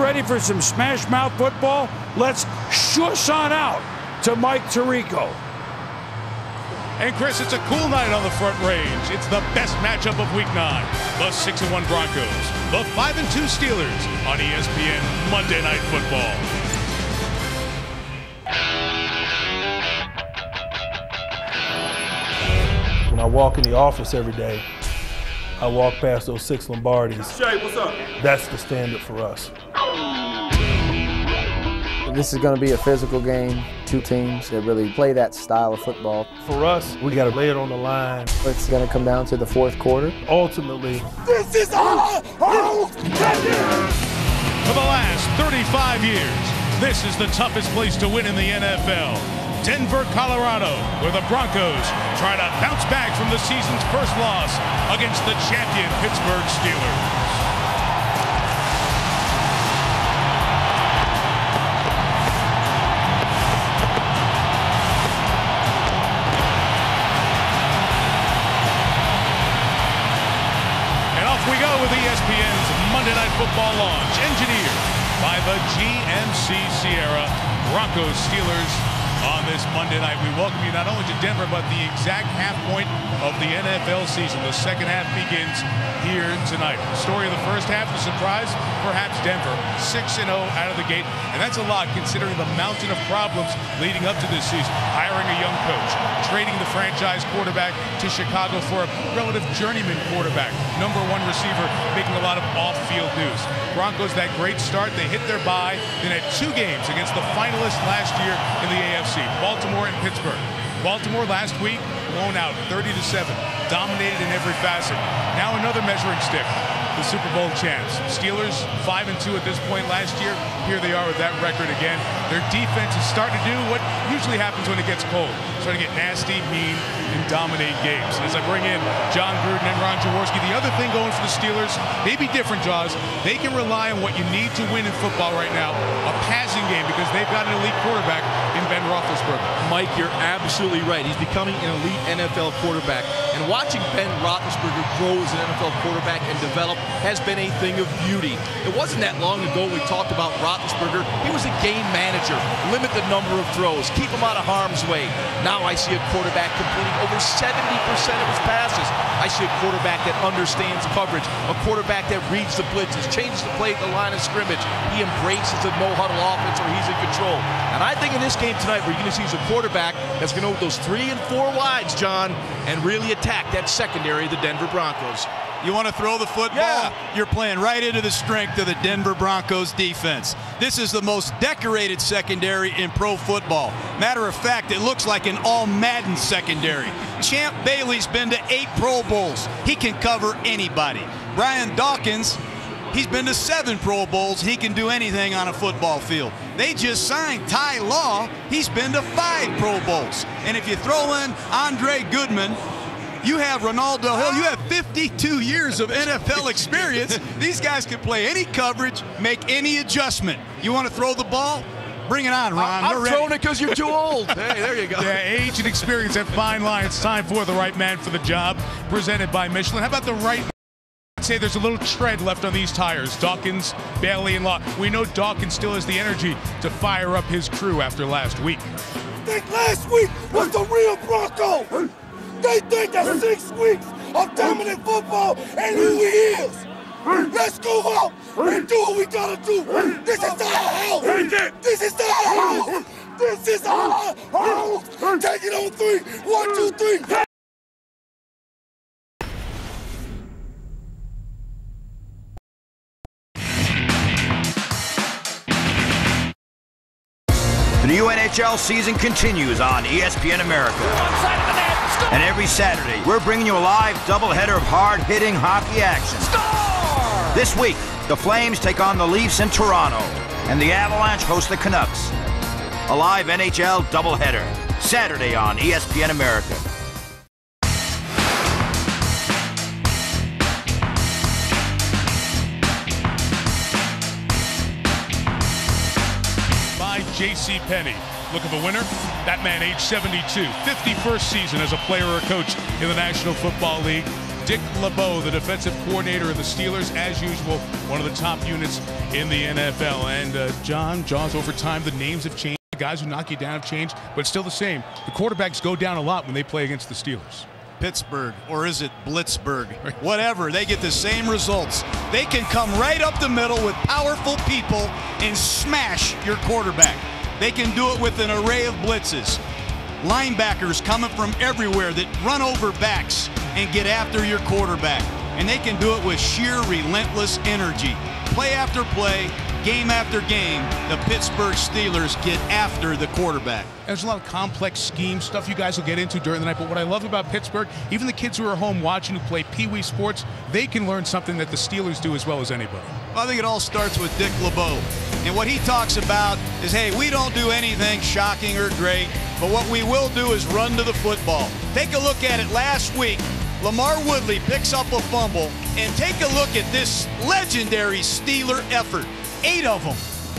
ready for some smash mouth football? Let's shush on out to Mike Tirico. And Chris, it's a cool night on the Front Range. It's the best matchup of Week 9. The 6-1 Broncos, the 5-2 Steelers on ESPN Monday Night Football. When I walk in the office every day, I walk past those 6 Lombardis. Shay, what's up? That's the standard for us. This is going to be a physical game. 2 teams that really play that style of football. For us, we got to lay it on the line. It's going to come down to the 4th quarter. Ultimately, This is our home. For the last 35 years, this is the toughest place to win in the NFL. Denver, Colorado, where the Broncos try to bounce back from the season's first loss against the champion Pittsburgh Steelers. And off we go with ESPN's Monday Night Football launch, engineered by the GMC Sierra. Broncos Steelers on this Monday night. We welcome you not only to Denver, but the exact half point of the NFL season. The second half begins here tonight. Story of the first half, the surprise, perhaps Denver, 6-0 out of the gate. And that's a lot considering the mountain of problems leading up to this season. Hiring a young coach, trading the franchise quarterback to Chicago for a relative journeyman quarterback. #1 receiver, making a lot of off-field news. Broncos, that great start, they hit their bye, then had 2 games against the finalists last year in the AFC, Baltimore and Pittsburgh. Baltimore last week, blown out 30-7, dominated in every facet. Now another measuring stick, the Super Bowl champs. Steelers 5-2 at this point last year. Here they are with that record again. Their defense is starting to do what usually happens when it gets cold. Starting to get nasty, mean, and dominate games. And as I bring in John Gruden and Ron Jaworski, the other thing going for the Steelers, maybe different, Jaws, they can rely on what you need to win in football right now, a passing game, because they've got an elite quarterback in Ben Roethlisberger. Mike, you're absolutely right. He's becoming an elite NFL quarterback. And watching Ben Roethlisberger grow as an NFL quarterback and develop has been a thing of beauty. It wasn't that long ago we talked about Roethlisberger. He was a game manager. Limit the number of throws. Keep him out of harm's way. Now I see a quarterback completing over 70% of his passes. I see a quarterback that understands coverage. A quarterback that reads the blitzes, changes the play at the line of scrimmage. He embraces the no-huddle offense, or he's in control. And I think in this game tonight, what you're going to see is a quarterback that's going to go with those 3 and 4 wides, John, and really attack that secondary of the Denver Broncos. You want to throw the football? Yeah. You're playing right into the strength of the Denver Broncos defense. This is the most decorated secondary in pro football. Matter of fact, it looks like an all-Madden secondary. Champ Bailey's been to 8 Pro Bowls. He can cover anybody. Brian Dawkins, he's been to 7 Pro Bowls. He can do anything on a football field. They just signed Ty Law. He's been to 5 Pro Bowls. And if you throw in Andre Goodman, you have Ronaldo Hill. You have 52 years of NFL experience. These guys can play any coverage, make any adjustment. You want to throw the ball? Bring it on, Ron. I'm throwing it because you're too old. Hey, there you go. Yeah, age and experience, that fine line. It's time for the right man for the job, presented by Michelin. How about the right man? I'd say there's a little tread left on these tires. Dawkins, Bailey, and Law. We know Dawkins still has the energy to fire up his crew after last week. I think last week was the real Bronco. They think that 6 weeks of dominant football ain't who he is. Let's go out and do what we gotta do. This is our house. This is our house. This is our house. Take it on 3. 1, 2, 3. The new NHL season continues on ESPN America. And every Saturday, we're bringing you a live doubleheader of hard-hitting hockey action. Score! This week, the Flames take on the Leafs in Toronto, and the Avalanche host the Canucks. A live NHL doubleheader, Saturday on ESPN America. J.C. Penney. Look at the winner. That man, age 72, 51st season as a player or coach in the National Football League. Dick LeBeau, the defensive coordinator of the Steelers, as usual, one of the top units in the NFL. And John, Jaws, over time, the names have changed. The guys who knock you down have changed, but it's still the same. The quarterbacks go down a lot when they play against the Steelers. Pittsburgh, or is it Blitzburg? Whatever, they get the same results. They can come right up the middle with powerful people and smash your quarterback. They can do it with an array of blitzes. Linebackers coming from everywhere that run over backs and get after your quarterback. And they can do it with sheer relentless energy. Play after play, game after game, the Pittsburgh Steelers get after the quarterback. There's a lot of complex scheme stuff you guys will get into during the night, but what I love about Pittsburgh, even the kids who are home watching who play Pee-wee sports, they can learn something that the Steelers do as well as anybody. Well, I think it all starts with Dick LeBeau. And what he talks about is, hey, we don't do anything shocking or great, but what we will do is run to the football. Take a look at it last week. Lamar Woodley picks up a fumble, and take a look at this legendary Steeler effort. 8 of them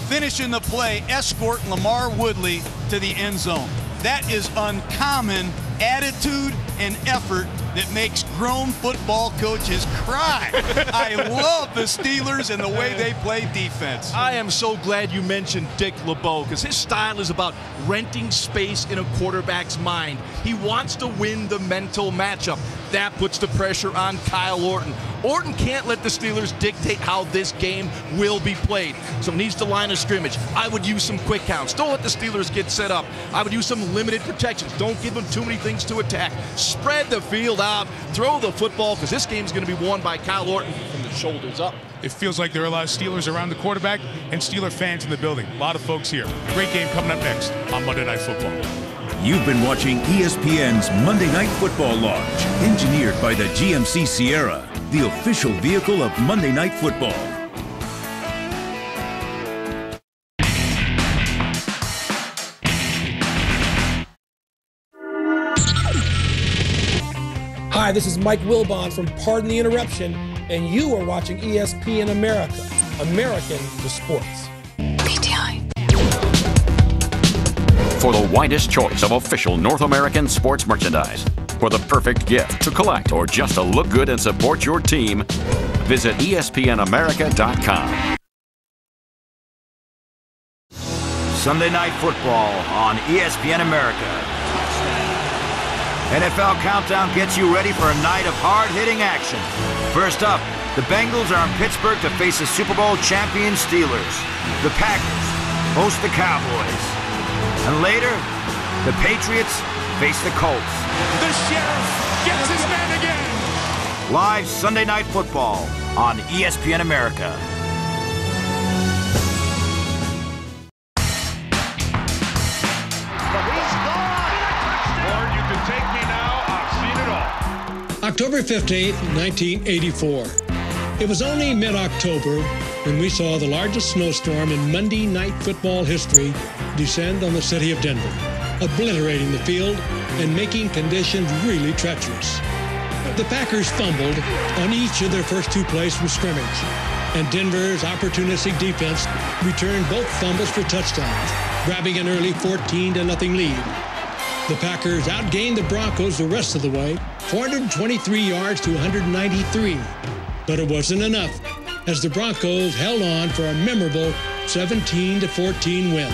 finishing the play, escorting Lamar Woodley to the end zone. That is uncommon attitude and effort that makes grown football coaches cry. I love the Steelers and the way they play defense. I am so glad you mentioned Dick LeBeau, because his style is about renting space in a quarterback's mind. He wants to win the mental matchup. That puts the pressure on Kyle Orton. Orton can't let the Steelers dictate how this game will be played. So he needs the line of scrimmage. I would use some quick counts. Don't let the Steelers get set up. I would use some limited protections. Don't give them too many things to attack. Spread the field out. Throw the football, because this game is going to be won by Kyle Orton from the shoulders up. It feels like there are a lot of Steelers around the quarterback and Steeler fans in the building. A lot of folks here. Great game coming up next on Monday Night Football. You've been watching ESPN's Monday Night Football Launch, engineered by the GMC Sierra, the official vehicle of Monday Night Football. Hi, this is Mike Wilbon from Pardon the Interruption, and you are watching ESPN America, American to Sports. For the widest choice of official North American sports merchandise, for the perfect gift to collect or just to look good and support your team, visit espnamerica.com. Sunday Night Football on ESPN America. NFL Countdown gets you ready for a night of hard-hitting action. First up, the Bengals are in Pittsburgh to face the Super Bowl champion Steelers. The Packers host the Cowboys. And later, the Patriots face the Colts. The Sheriff gets his man again. Live Sunday Night Football on ESPN America. October 15th, 1984. It was only mid-October when we saw the largest snowstorm in Monday Night Football history descend on the city of Denver, obliterating the field and making conditions really treacherous. The Packers fumbled on each of their first 2 plays from scrimmage, and Denver's opportunistic defense returned both fumbles for touchdowns, grabbing an early 14-0 lead. The Packers outgained the Broncos the rest of the way, 423 yards to 193. But it wasn't enough, as the Broncos held on for a memorable 17-14 win.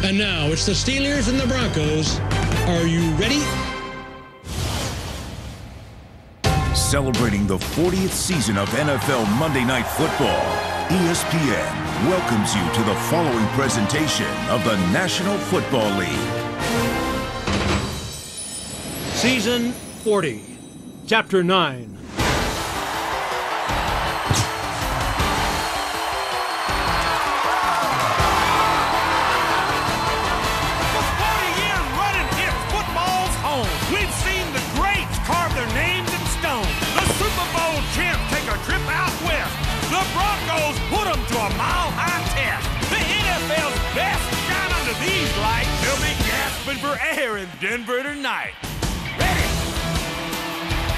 And now it's the Steelers and the Broncos. Are you ready? Celebrating the 40th season of NFL Monday Night Football, ESPN welcomes you to the following presentation of the National Football League. Season 40, Chapter 9. We've seen the greats carve their names in stone. The Super Bowl champs take a trip out west. The Broncos put them to a mile-high test. The NFL's best shine under these lights. They'll be gasping for air in Denver tonight. Ready?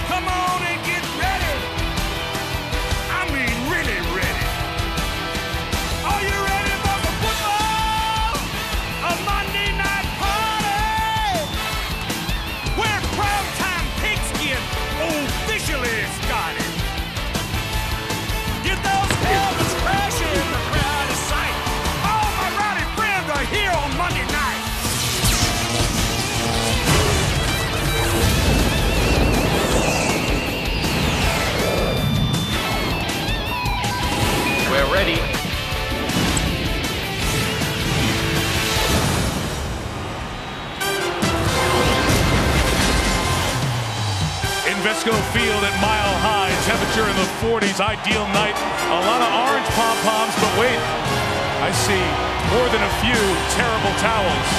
Come on and get ready. I mean really ready. Are you ready for the football? A Monday night party! Wear crowd time pigskin, old fish field at Mile High. Temperature in the 40s. Ideal night. A lot of orange pom-poms, but wait. I see more than a few terrible towels.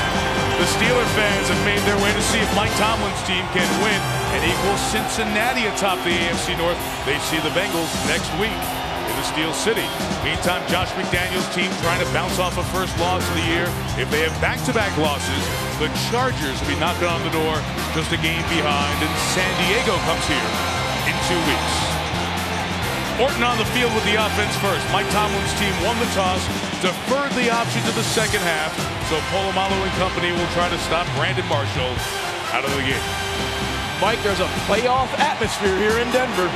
The Steeler fans have made their way to see if Mike Tomlin's team can win and equal Cincinnati atop the AFC North. They see the Bengals next week in the Steel City. Meantime, Josh McDaniels' team trying to bounce off a first loss of the year. If they have back-to-back losses, the Chargers will be knocking on the door just a game behind, and San Diego comes here in 2 weeks. Orton on the field with the offense first. Mike Tomlin's team won the toss, deferred the option to the second half, so Polamalu and company will try to stop Brandon Marshall out of the game. Mike, there's a playoff atmosphere here in Denver.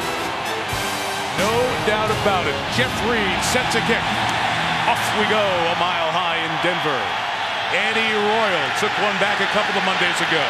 No doubt about it. Jeff Reed set to kick. Off we go, a mile high in Denver. Eddie Royal took one back a couple of Mondays ago.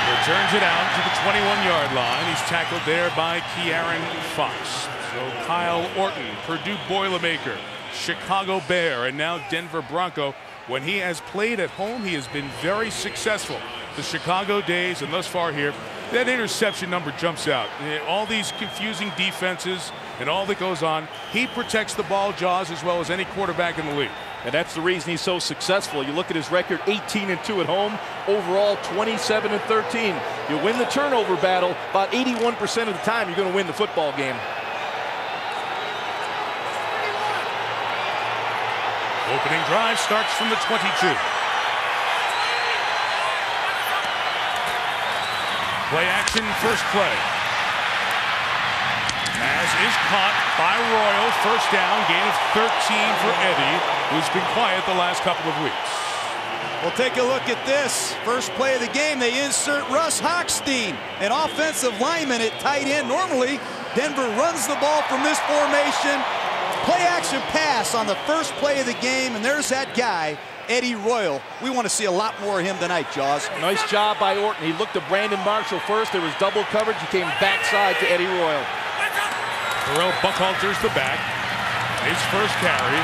Returns it out to the 21-yard line. He's tackled there by Kearon Fox. So Kyle Orton, Purdue Boilermaker, Chicago Bear, and now Denver Bronco. When he has played at home, he has been very successful. The Chicago days and thus far here, that interception number jumps out. All these confusing defenses and all that goes on, he protects the ball jaws as well as any quarterback in the league. And that's the reason he's so successful. You look at his record, 18-2 at home, overall 27-13. You win the turnover battle, about 81% of the time you're going to win the football game. Opening drive starts from the 22. Play action, first play. As is caught by Royal, first down, gain of 13 for Eddie, who's been quiet the last couple of weeks. Well, take a look at this. First play of the game, they insert Russ Hochstein, an offensive lineman at tight end. Normally, Denver runs the ball from this formation. Play action pass on the first play of the game, and there's that guy, Eddie Royal. We want to see a lot more of him tonight, Jaws. Nice job by Orton. He looked to Brandon Marshall first. There was double coverage. He came backside to Eddie Royal. Terrell Buckhalter's the back. His first carry.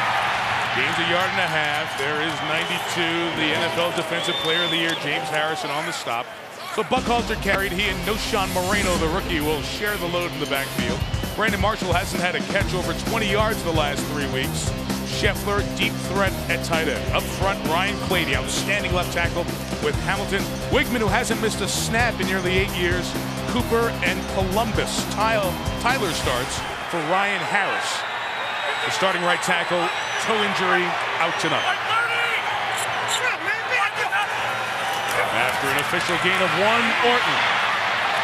Gains a yard and a half. There is 92, the NFL Defensive Player of the Year, James Harrison, on the stop. So Buckhalter carried. He and Noshawn Moreno, the rookie, will share the load in the backfield. Brandon Marshall hasn't had a catch over 20 yards the last 3 weeks. Scheffler, deep threat at tight end. Up front, Ryan Clady, outstanding left tackle with Hamilton. Wigman, who hasn't missed a snap in nearly 8 years. Cooper and Columbus. Tyler starts for Ryan Harris. The starting right tackle, toe injury, out tonight. After an official gain of 1, Orton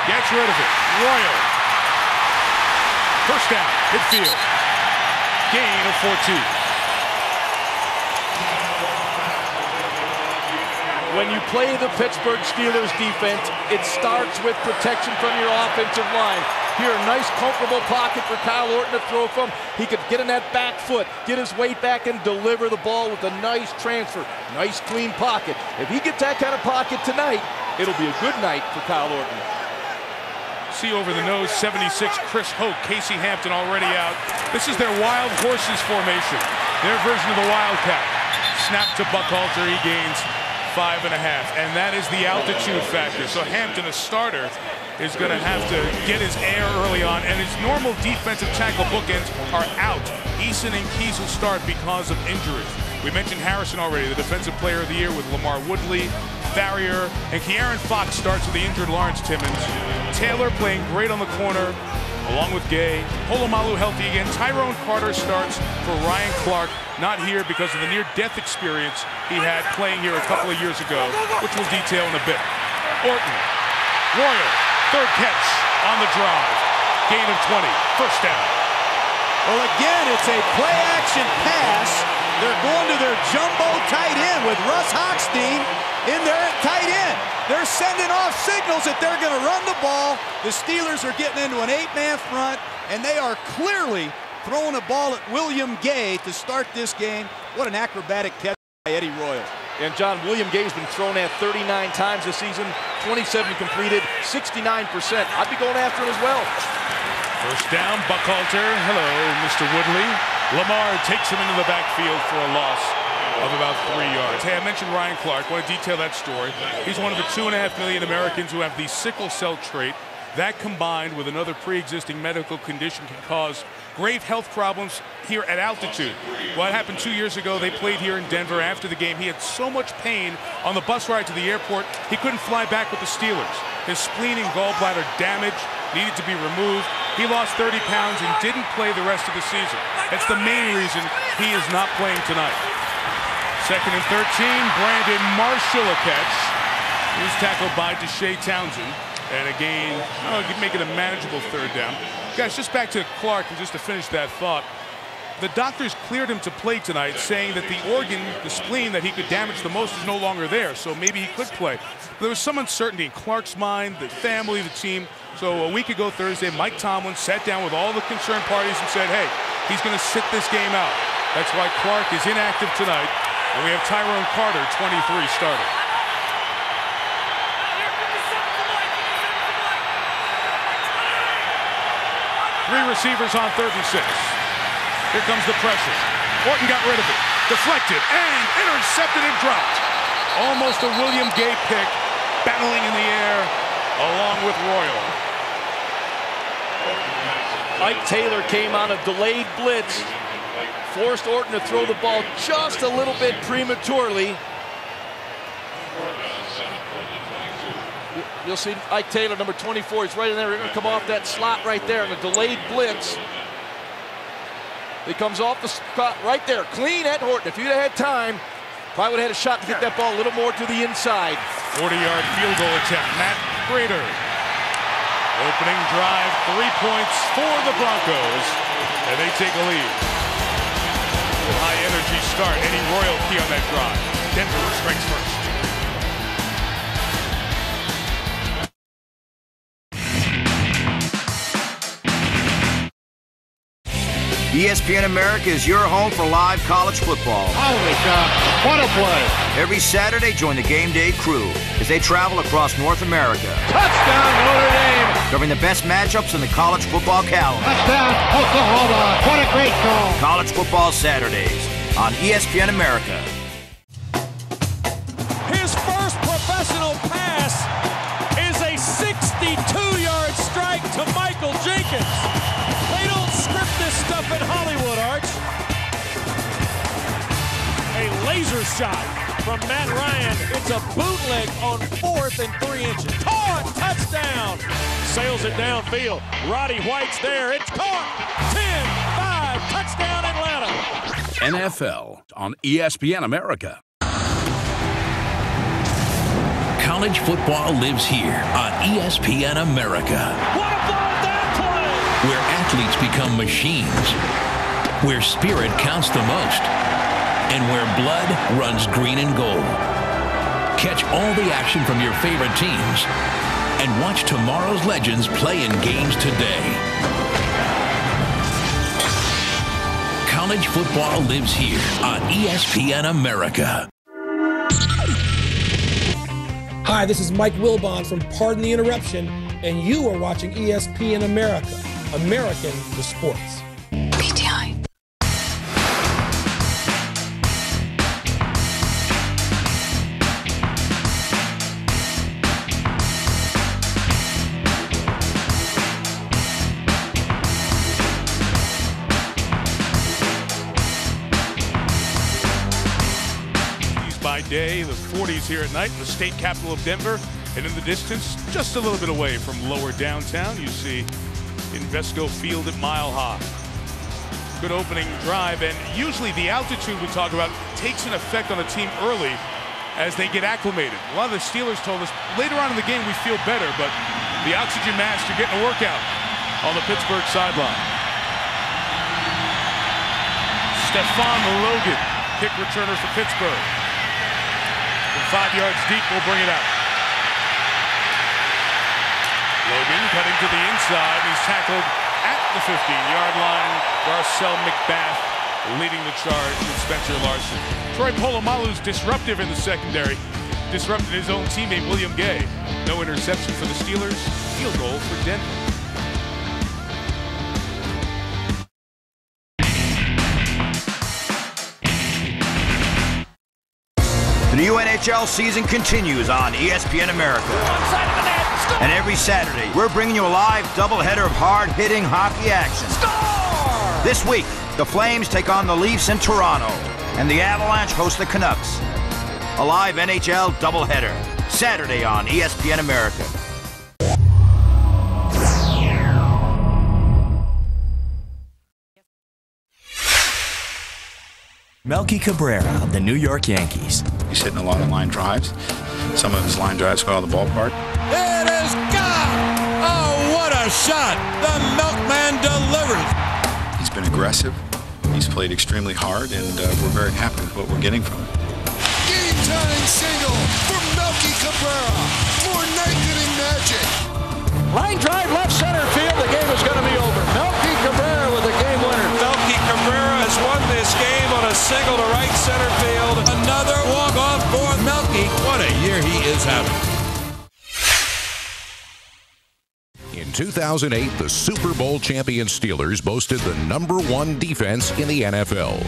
gets rid of it. Royal. First down, midfield. Gain of 14. When you play the Pittsburgh Steelers defense, it starts with protection from your offensive line. Here, a nice, comfortable pocket for Kyle Orton to throw from. He could get in that back foot, get his weight back, and deliver the ball with a nice transfer. Nice, clean pocket. If he gets that kind of pocket tonight, it'll be a good night for Kyle Orton. See over the nose, 76, Chris Hoke, Casey Hampton already out. This is their Wild Horses formation, their version of the Wildcat. Snap to Buckhalter, he gains 5.5, and that is the altitude factor. So Hampton, a starter, is going to have to get his air early on, and his normal defensive tackle bookends are out. Eason and Keys will start because of injury. We mentioned Harrison already, the Defensive Player of the Year with Lamar Woodley, Farrier, and Kearon Fox starts with the injured Lawrence Timmons. Taylor playing great on the corner, along with Gay. Polamalu healthy again. Tyrone Carter starts for Ryan Clark, not here because of the near-death experience he had playing here a couple of years ago, which we'll detail in a bit. Orton, Royal, third catch on the drive. Gain of 20, first down. Well, again, it's a play-action pass. They're going to their jumbo tight end with Russ Hochstein in there at tight end. They're sending off signals that they're going to run the ball. The Steelers are getting into an 8-man front, and they are clearly throwing a ball at William Gay to start this game. What an acrobatic catch by Eddie Royal. And John, William Gay's been thrown at 39 times this season, 27 completed, 69%. I'd be going after him as well. First down, Buckhalter. Hello, Mr. Woodley. Lamar takes him into the backfield for a loss of about 3 yards. Hey, I mentioned Ryan Clark. I want to detail that story. He's one of the 2.5 million Americans who have the sickle cell trait. That combined with another pre-existing medical condition can cause grave health problems here at altitude. What happened 2 years ago, they played here in Denver. After the game, he had so much pain on the bus ride to the airport, he couldn't fly back with the Steelers. His spleen and gallbladder damage needed to be removed. He lost 30 pounds and didn't play the rest of the season. That's the main reason he is not playing tonight. 2nd and 13, Brandon Marshall a catch. He was tackled by Deshae Townsend. And again, make it a manageable 3rd down. Guys, just back to Clark, and just to finish that thought, the doctors cleared him to play tonight, saying that the organ, the spleen that he could damage the most is no longer there, so maybe he could play. But there was some uncertainty in Clark's mind, the family, the team. So a week ago Thursday, Mike Tomlin sat down with all the concerned parties and said, hey, he's going to sit this game out. That's why Clark is inactive tonight, and we have Tyrone Carter, 23, starting. Three receivers on 3rd and 6. Here comes the pressure. Orton got rid of it. Deflected and intercepted and dropped. Almost a William Gay pick. Battling in the air along with Royal. Ike Taylor came on a delayed blitz. Forced Orton to throw the ball just a little bit prematurely. You'll see Ike Taylor, number 24. He's right in there. He's going to come off that slot right there in a delayed blitz. He comes off the spot right there, clean at Horton. If you'd have had time, probably would have had a shot to get that ball a little more to the inside. 40-yard field goal attempt. Matt Prater. Opening drive, 3 points for the Broncos, and they take a lead. High energy start. Eddie Royal key on that drive. Denver strikes first. ESPN America is your home for live college football. Holy cow, what a play. Every Saturday, join the Game Day crew as they travel across North America. Touchdown, Notre Dame. Covering the best matchups in the college football calendar. Touchdown, Oklahoma. What a great call. College Football Saturdays on ESPN America. His first professional pass is a 62-yard strike to Michael Jenkins. They don't script this stuff in Hollywood, Arch. A laser shot from Matt Ryan. It's a bootleg on 4th and 3 inches. Caught, touchdown. Sails it downfield. Roddy White's there. It's caught. 10-5, touchdown Atlanta. NFL on ESPN America. College football lives here on ESPN America. What about that play? Where athletes become machines, where spirit counts the most, and where blood runs green and gold. Catch all the action from your favorite teams and watch tomorrow's legends play in games today. College football lives here on ESPN America. Hi, this is Mike Wilbon from Pardon the Interruption, and you are watching ESPN America, American to Sports. PTI. By day, the 40s here at night, the state capital of Denver, and in the distance, just a little bit away from lower downtown, you see Invesco Field at Mile High. Good opening drive, and usually the altitude we talk about takes an effect on a team early as they get acclimated. A lot of the Steelers told us later on in the game we feel better, but the oxygen mask, you're getting a workout on the Pittsburgh sideline. Stephon Logan, kick returner for Pittsburgh. 5 yards deep, will bring it out. Logan cutting to the inside. He's tackled at the 15-yard line. Darcel McBath leading the charge with Spencer Larson. Troy Polamalu's disruptive in the secondary. Disrupted his own teammate, William Gay. No interception for the Steelers. Field goal for Denver. The new NHL season continues on ESPN America. Onside of the net, And every Saturday, we're bringing you a live doubleheader of hard-hitting hockey action. Score! This week, the Flames take on the Leafs in Toronto, and the Avalanche host the Canucks. A live NHL doubleheader, Saturday on ESPN America. Melky Cabrera of the New York Yankees. He's hitting a lot of line drives. Some of his line drives go out of the ballpark. It is gone! Oh, what a shot! The Milkman delivers. He's been aggressive. He's played extremely hard, and we're very happy with what we're getting from him. Game-tying single for Melky Cabrera for night-getting magic. Line drive left center field. The game is going to be over. Melky Cabrera with the game winner. Melky Cabrera has won this game on a single to right center field. Another walk-off for Melky. What a year he is having. In 2008, the Super Bowl champion Steelers boasted the #1 defense in the NFL.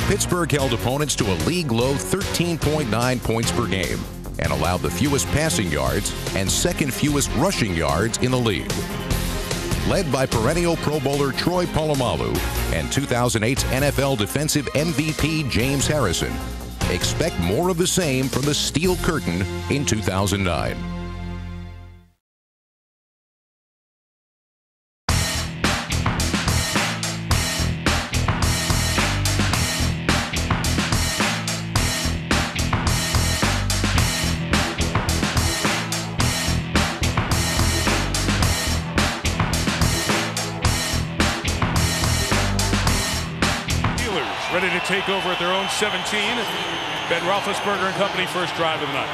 Pittsburgh held opponents to a league-low 13.9 points per game and allowed the fewest passing yards and second fewest rushing yards in the league. Led by perennial Pro Bowler Troy Polamalu and 2008's NFL Defensive MVP James Harrison, expect more of the same from the Steel Curtain in 2009. Ready to take over at their own 17. Ben Roethlisberger and company, first drive of the night.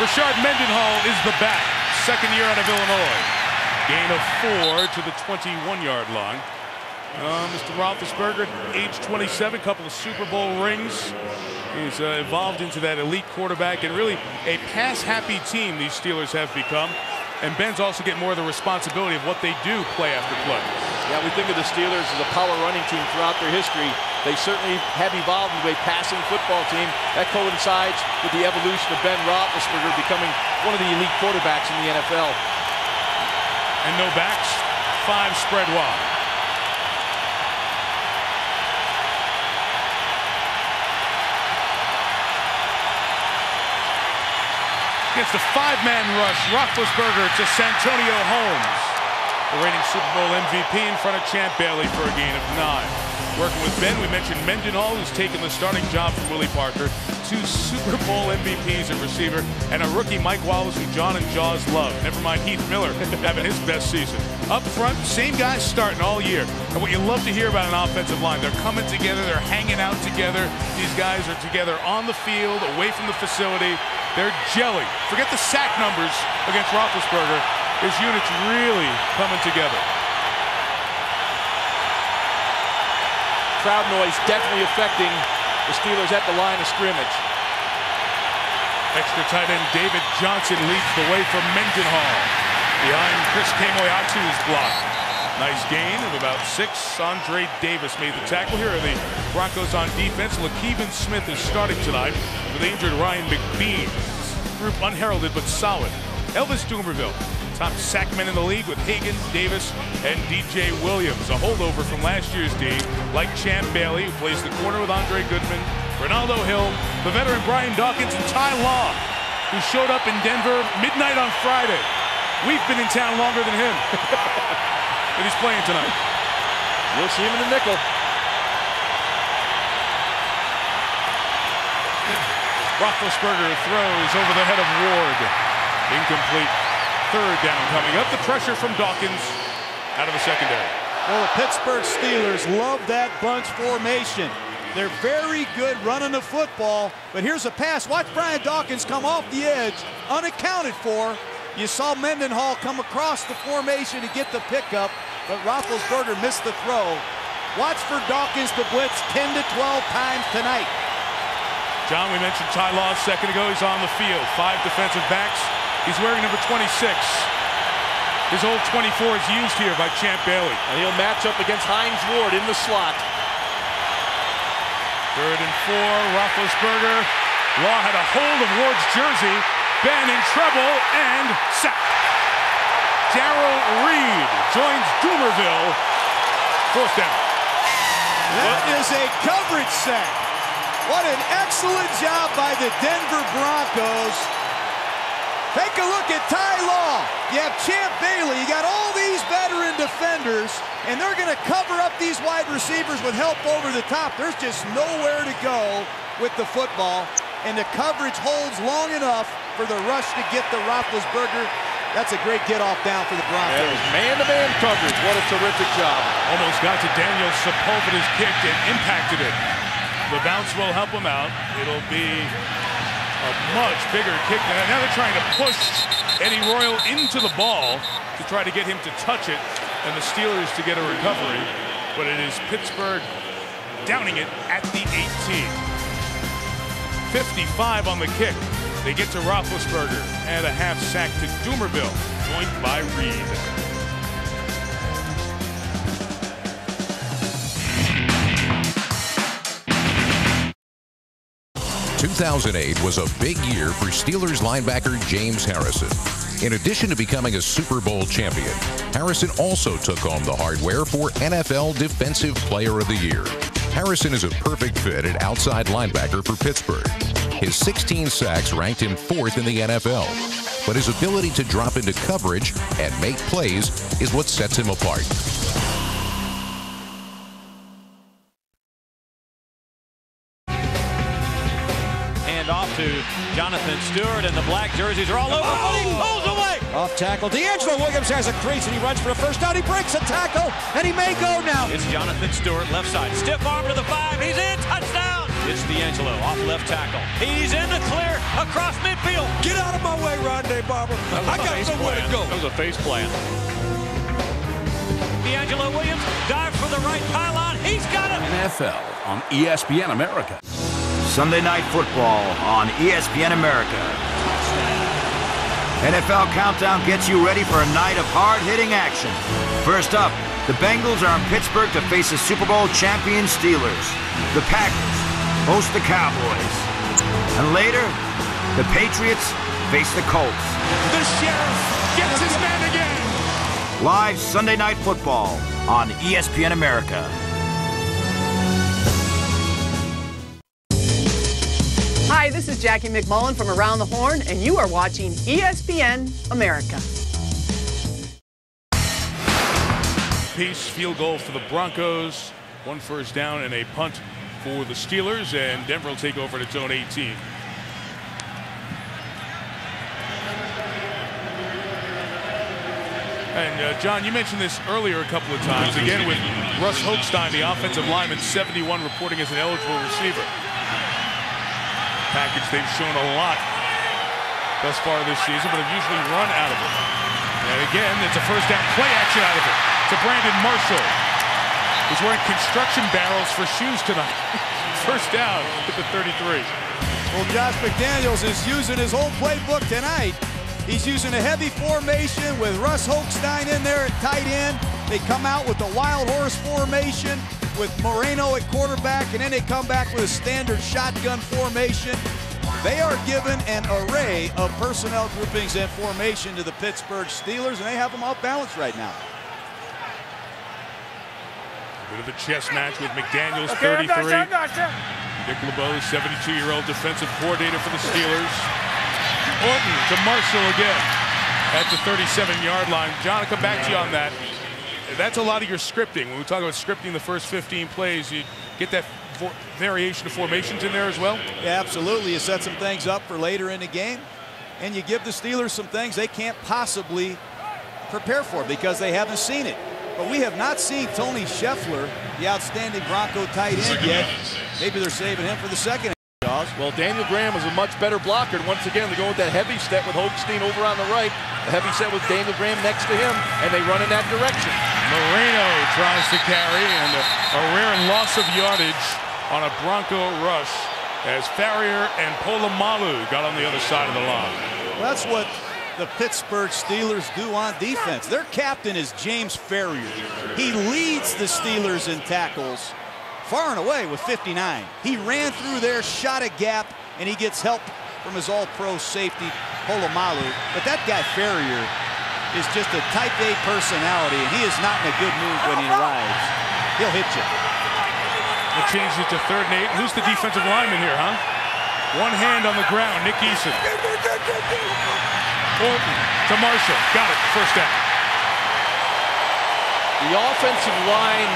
Rashard Mendenhall is the back. Second year out of Illinois. Gain of 4 to the 21-yard line. Mr. Roethlisberger, age 27, couple of Super Bowl rings. He's evolved into that elite quarterback and really a pass-happy team these Steelers have become. And Ben's also getting more of the responsibility of what they do play after play. Yeah, we think of the Steelers as a power running team throughout their history. They certainly have evolved into a passing football team. That coincides with the evolution of Ben Roethlisberger becoming one of the elite quarterbacks in the NFL. And no backs, 5 spread wide. Against a 5-man rush, Roethlisberger to Santonio Holmes. The reigning Super Bowl MVP in front of Champ Bailey for a gain of 9. Working with Ben, we mentioned Mendenhall, who's taken the starting job from Willie Parker. 2 Super Bowl MVPs at receiver, and a rookie Mike Wallace who John and Jaws love. Never mind Heath Miller having his best season. Up front, same guys starting all year. And what you love to hear about an offensive line, they're coming together, they're hanging out together. These guys are together on the field, away from the facility. They're gelling. Forget the sack numbers against Roethlisberger. His unit's really coming together. Crowd noise definitely affecting the Steelers at the line of scrimmage. Extra tight end David Johnson leads the way from Mendenhall. Behind Chris Kemoeatu's block. Nice gain of about 6. Andre Davis made the tackle. Here are the Broncos on defense. Lakeven Smith is starting tonight with injured Ryan McBean. Group unheralded but solid. Elvis Dumerville, top sackman in the league with Hagan, Davis, and DJ Williams. A holdover from last year's D, like Champ Bailey, who plays the corner with Andre Goodman, Ronaldo Hill, the veteran Brian Dawkins, and Ty Law, who showed up in Denver midnight on Friday. We've been in town longer than him. But he's playing tonight. You'll see him in the nickel. Roethlisberger throws over the head of Ward. Incomplete. Third down coming up. The pressure from Dawkins out of the secondary. Well, the Pittsburgh Steelers love that bunch formation. They're very good running the football, but here's a pass. Watch Brian Dawkins come off the edge, unaccounted for. You saw Mendenhall come across the formation to get the pickup, but Roethlisberger missed the throw. Watch for Dawkins to blitz 10 to 12 times tonight. John, we mentioned Ty Law a second ago. He's on the field. 5 defensive backs, He's wearing number 26. His old 24 is used here by Champ Bailey. And he'll match up against Hines Ward in the slot. 3rd and 4, Roethlisberger. Law had a hold of Ward's jersey. Ben in trouble and sacked. Darrell Reed joins Doomerville. 4th down. That is a coverage sack. What an excellent job by the Denver Broncos. Take a look at Ty Law. You have Champ Bailey. You got all these veteran defenders, and they're going to cover up these wide receivers with help over the top. There's just nowhere to go with the football, and the coverage holds long enough for the rush to get the Roethlisberger. That's a great get-off down for the Broncos. That was man-to-man coverage. What a terrific job. Almost got to Daniel Sepulveda's kick and impacted it. The bounce will help him out. It'll be a much bigger kick. Now they're trying to push Eddie Royal into the ball to try to get him to touch it and the Steelers to get a recovery. But it is Pittsburgh downing it at the 18. 55 on the kick. They get to Roethlisberger and a half sack to Doomerville, joined by Reed. ...2008 was a big year for Steelers linebacker James Harrison. In addition to becoming a Super Bowl champion, Harrison also took home the hardware for NFL Defensive Player of the Year. Harrison is a perfect fit at outside linebacker for Pittsburgh. His 16 sacks ranked him 4th in the NFL, but his ability to drop into coverage and make plays is what sets him apart. Hand off to Jonathan Stewart, and the black jerseys are all over, but he pulls away. Off tackle, D'Angelo Williams has a crease, and he runs for a first down. He breaks a tackle, and he may go now. It's Jonathan Stewart, left side, stiff arm to the 5. He's in, touchdown. It's D'Angelo off left tackle. He's in the clear across midfield. Get out of my way, Rondé Barber. I got somewhere to go. That was a face plant. D'Angelo Williams dives for the right pylon. He's got it. NFL on ESPN America. Sunday Night Football on ESPN America. NFL Countdown gets you ready for a night of hard-hitting action. First up, the Bengals are in Pittsburgh to face the Super Bowl champion Steelers. The Packers host the Cowboys. And later, the Patriots face the Colts. The Sheriff gets his man again. Live Sunday Night Football on ESPN America. Hi, this is Jackie McMullen from Around the Horn, and you are watching ESPN America. Piece field goal for the Broncos. 1 first down and a punt for the Steelers, and Denver will take over at its own 18. And John, you mentioned this earlier a couple of times, again with Russ Hochstein, the offensive lineman, 71, reporting as an eligible receiver. Package they've shown a lot thus far this season, but have usually run out of it. And again, it's a first down play action out of it to Brandon Marshall. He's wearing construction barrels for shoes tonight. First down at the 33. Well, Josh McDaniels is using his whole playbook tonight. He's using a heavy formation with Russ Hochstein in there at tight end. They come out with the wild horse formation with Moreno at quarterback, and then they come back with a standard shotgun formation. They are given an array of personnel groupings and formation to the Pittsburgh Steelers, and they have them off balance right now. A bit of a chess match with McDaniels, 33. Dick LeBeau, 72-year-old defensive coordinator for the Steelers. Orton to Marshall again at the 37-yard line. John, I'll come back to you on that. That's a lot of your scripting. When we talk about scripting the first 15 plays, you get that variation of formations in there as well? Yeah, absolutely. You set some things up for later in the game, and you give the Steelers some things they can't possibly prepare for because they haven't seen it. But we have not seen Tony Scheffler, the outstanding Bronco tight end, yet. Maybe they're saving him for the second half. Well, Daniel Graham is a much better blocker. And once again, they go with that heavy set with Hochstein over on the right. The heavy set with Daniel Graham next to him, and they run in that direction. Moreno tries to carry, and a rare loss of yardage on a Bronco rush as Farrier and Polamalu got on the other side of the line. Well, that's what the Pittsburgh Steelers do on defense. Their captain is James Ferrier. He leads the Steelers in tackles far and away with 59. He ran through there, shot a gap, and he gets help from his all-pro safety, Polamalu. But that guy Ferrier is just a type A personality, and he is not in a good mood when he arrives. He'll hit you. It changes it to 3rd and 8. Who's the defensive lineman here, huh? One hand on the ground, Nick Eason. Orton to Marshall. Got it, first down. The offensive line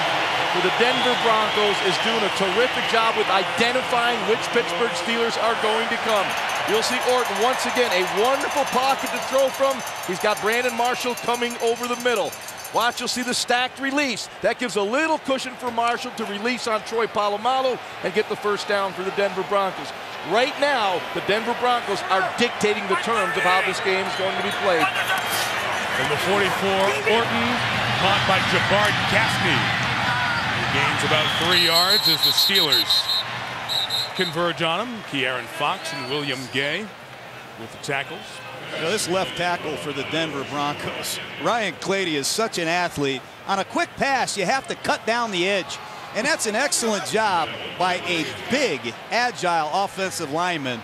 for the Denver Broncos is doing a terrific job with identifying which Pittsburgh Steelers are going to come. You'll see Orton once again, a wonderful pocket to throw from. He's got Brandon Marshall coming over the middle. Watch, you'll see the stacked release. That gives a little cushion for Marshall to release on Troy Polamalu and get the first down for the Denver Broncos. Right now, the Denver Broncos are dictating the terms of how this game is going to be played. And the 44, Orton, caught by Jabbar Gaffney. He gains about 3 yards as the Steelers converge on him. Ke'Aaron Fox and William Gay with the tackles. You know, this left tackle for the Denver Broncos, Ryan Clady, is such an athlete. On a quick pass, you have to cut down the edge. And that's an excellent job by a big, agile offensive lineman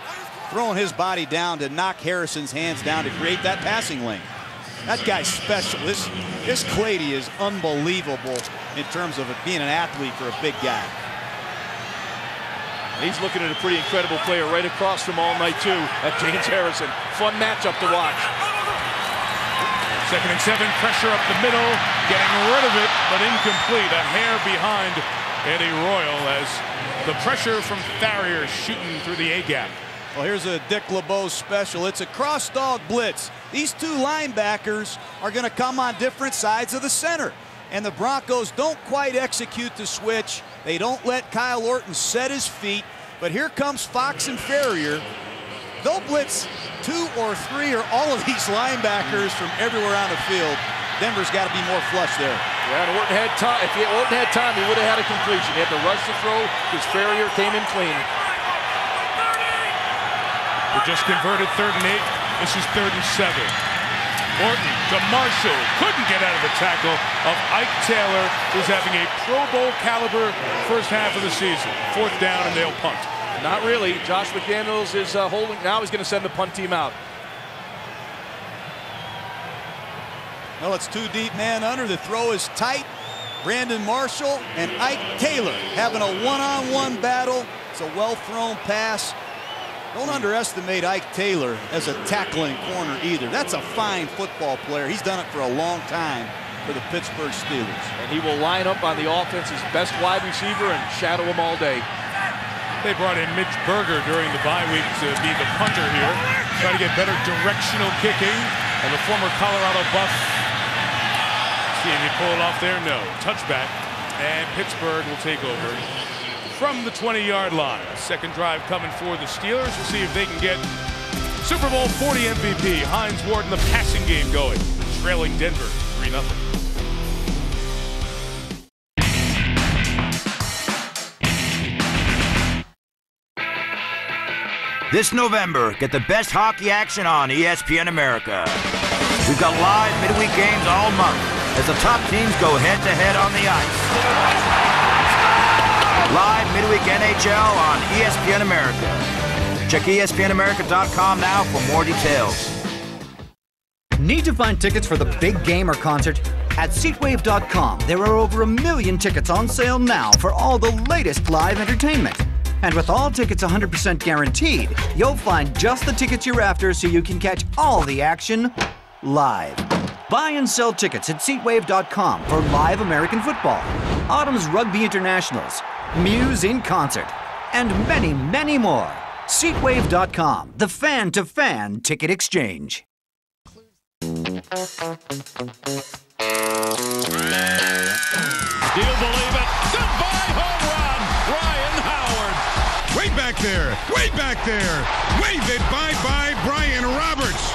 throwing his body down to knock Harrison's hands down to create that passing lane. That guy's special. This Clady is unbelievable in terms of it being an athlete for a big guy. He's looking at a pretty incredible player right across from all night, too, at James Harrison. Fun matchup to watch. 2nd and 7, pressure up the middle, getting rid of it, but incomplete. A hair behind Eddie Royal as the pressure from Farrier shooting through the A-gap. Well, here's a Dick LeBeau special. It's a cross-dog blitz. These two linebackers are going to come on different sides of the center. And the Broncos don't quite execute the switch. They don't let Kyle Orton set his feet. But here comes Fox and Farrier. They'll blitz 2 or 3 or all of these linebackers from everywhere on the field. Denver's got to be more flush there. Yeah, and Orton had time. If Orton had time, he would have had a completion. He had to rush the throw because Farrier came in clean. We just converted 3rd and 8. This is 3rd and 7. Orton to Marshall. Couldn't get out of the tackle of Ike Taylor, who's having a Pro Bowl caliber first half of the season. 4th down, and they'll punt. Not really. Josh McDaniels is holding. Now he's going to send the punt team out. Well, it's 2 deep man under. The throw is tight. Brandon Marshall and Ike Taylor having a one-on-one battle. It's a well-thrown pass. Don't underestimate Ike Taylor as a tackling corner either. That's a fine football player. He's done it for a long time for the Pittsburgh Steelers. And he will line up on the offense's best wide receiver and shadow him all day. They brought in Mitch Berger during the bye week to be the punter here. Try to get better directional kicking. And the former Colorado Buff. See if he pull it off there? No. Touchback. And Pittsburgh will take over from the 20-yard line. 2nd drive coming for the Steelers. We'll see if they can get Super Bowl 40 MVP Hines Ward in the passing game going. Trailing Denver 3-0. This November, get the best hockey action on ESPN America. We've got live midweek games all month as the top teams go head-to-head on the ice. Live midweek NHL on ESPN America. Check espnamerica.com now for more details. Need to find tickets for the big game or concert? At SeatWave.com, there are over 1 million tickets on sale now for all the latest live entertainment. And with all tickets 100% guaranteed, you'll find just the tickets you're after so you can catch all the action live. Buy and sell tickets at SeatWave.com for live American football, Autumn's Rugby Internationals, Muse in concert, and many, many more. SeatWave.com, the fan-to-fan ticket exchange. Do you believe it? Goodbye home run, Ryan Howard. Way back there, way back there. Wave it bye-bye, Brian Roberts.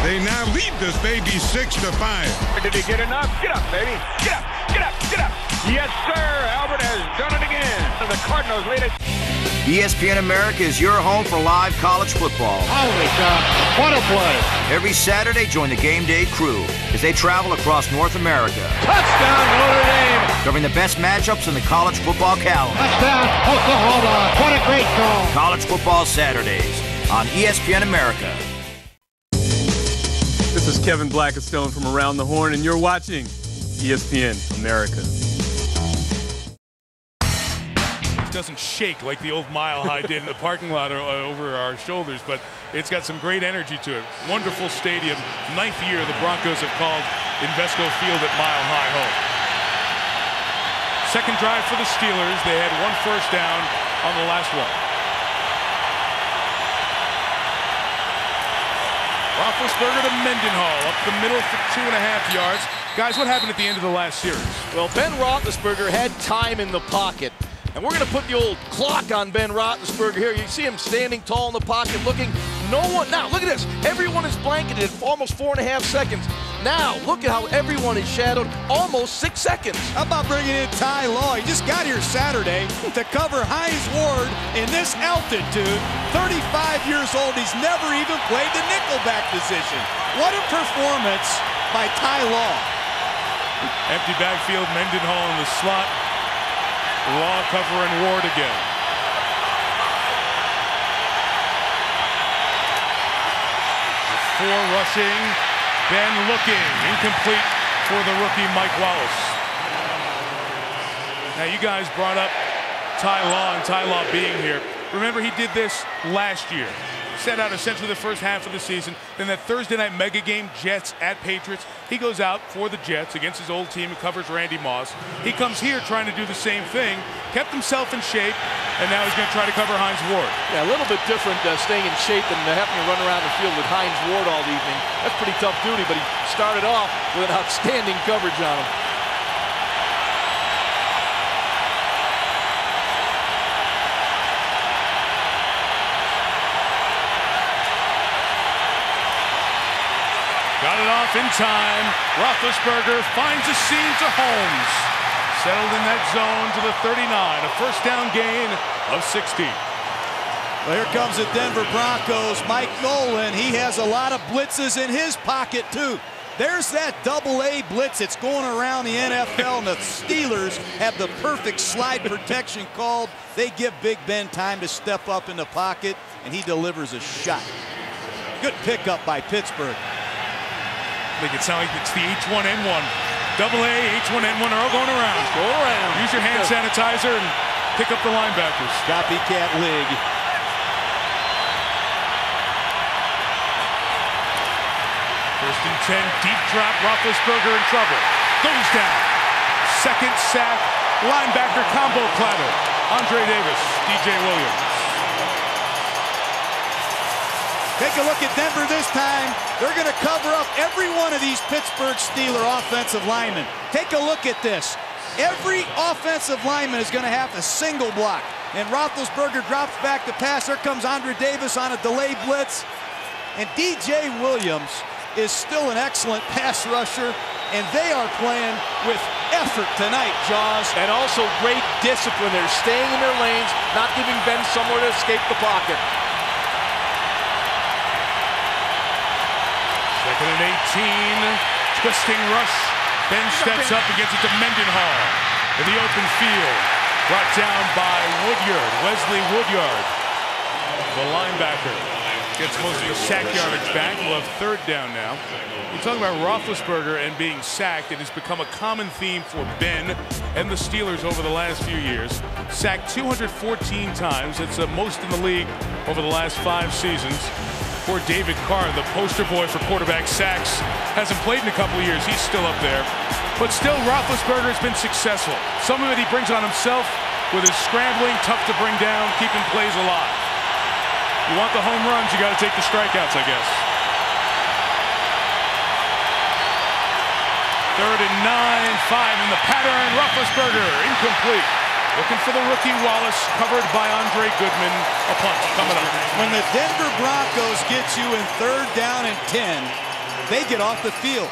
They now lead this baby 6-5. Did he get enough? Get up, baby. Get up, get up, get up. Yes, sir. Albert has done it again. The Cardinals lead it. ESPN America is your home for live college football. Holy cow, what a play. Every Saturday, join the Game Day crew as they travel across North America. Touchdown, Notre Dame. Covering the best matchups in the college football calendar. Touchdown, Oklahoma. What a great call. College Football Saturdays on ESPN America. This is Kevin Blackistone from Around the Horn, and you're watching ESPN America. It doesn't shake like the old Mile High did in the parking lot over our shoulders, but it's got some great energy to it. Wonderful stadium. 9th year the Broncos have called Invesco Field at Mile High home. Second drive for the Steelers. They had 1 first down on the last one. Roethlisberger to Mendenhall, up the middle for 2.5 yards. Guys, what happened at the end of the last series? Well, Ben Roethlisberger had time in the pocket. And we're going to put the old clock on Ben Roethlisberger here. You see him standing tall in the pocket, looking. No one. Now, look at this. Everyone is blanketed for almost 4.5 seconds. Now, look at how everyone is shadowed almost 6 seconds. How about bringing in Ty Law? He just got here Saturday to cover Hines Ward in this altitude. 35 years old. He's never even played the nickelback position. What a performance by Ty Law. Empty backfield, Mendenhall in the slot. Law covering Ward again. Four rushing. Ben looking. Incomplete for the rookie Mike Wallace. Now you guys brought up Ty Law and Ty Law being here. Remember, he did this last year. Set out essentially the first half of the season. Then that Thursday night mega game, Jets at Patriots. He goes out for the Jets against his old team who covers Randy Moss. He comes here trying to do the same thing. Kept himself in shape, and now he's going to try to cover Hines Ward. Yeah, a little bit different staying in shape than having to run around the field with Hines Ward all evening. That's pretty tough duty, but he started off with an outstanding coverage on him. Got it off in time. Roethlisberger finds a seam to Holmes. Settled in that zone to the 39. A first down gain of 16. Well, here comes the Denver Broncos. Mike Nolan, he has a lot of blitzes in his pocket, too. There's that double-A blitz. It's going around the NFL, and the Steelers have the perfect slide protection called. They give Big Ben time to step up in the pocket, and he delivers a shot. Good pickup by Pittsburgh. Make it sound like it's the H1N1. Double A, H1N1 are all going around. Go around. Use your hand sanitizer and pick up the linebackers. Copycat league. First and 10, deep drop. Roethlisberger in trouble. Goes down. Second sack. Linebacker combo clatter. Andre Davis, DJ Williams. Take a look at Denver this time. They're going to cover up every one of these Pittsburgh Steeler offensive linemen. Take a look at this. Every offensive lineman is going to have to single block. And Roethlisberger drops back to pass. Here comes Andre Davis on a delayed blitz. And DJ Williams is still an excellent pass rusher. And they are playing with effort tonight, Jaws. And also great discipline. They're staying in their lanes, not giving Ben somewhere to escape the pocket. Second and 18, twisting rush. Ben steps up and gets it to Mendenhall in the open field. Brought down by Woodyard, Wesley Woodyard. The linebacker gets most of the sack yardage back. We'll have third down now. We're talking about Roethlisberger and being sacked. It has become a common theme for Ben and the Steelers over the last few years. Sacked 214 times. It's the most in the league over the last 5 seasons. Poor David Carr, the poster boy for quarterback sacks, hasn't played in a couple of years. He's still up there. But still, Roethlisberger has been successful. Some of it he brings on himself with his scrambling, tough to bring down, keeping plays alive. You want the home runs, you got to take the strikeouts, I guess. Third and 9, 5 in the pattern. Roethlisberger, incomplete. Looking for the rookie Wallace, covered by Andre Goodman. A punt coming up. When the Denver Broncos get you in third down and 10, they get off the field.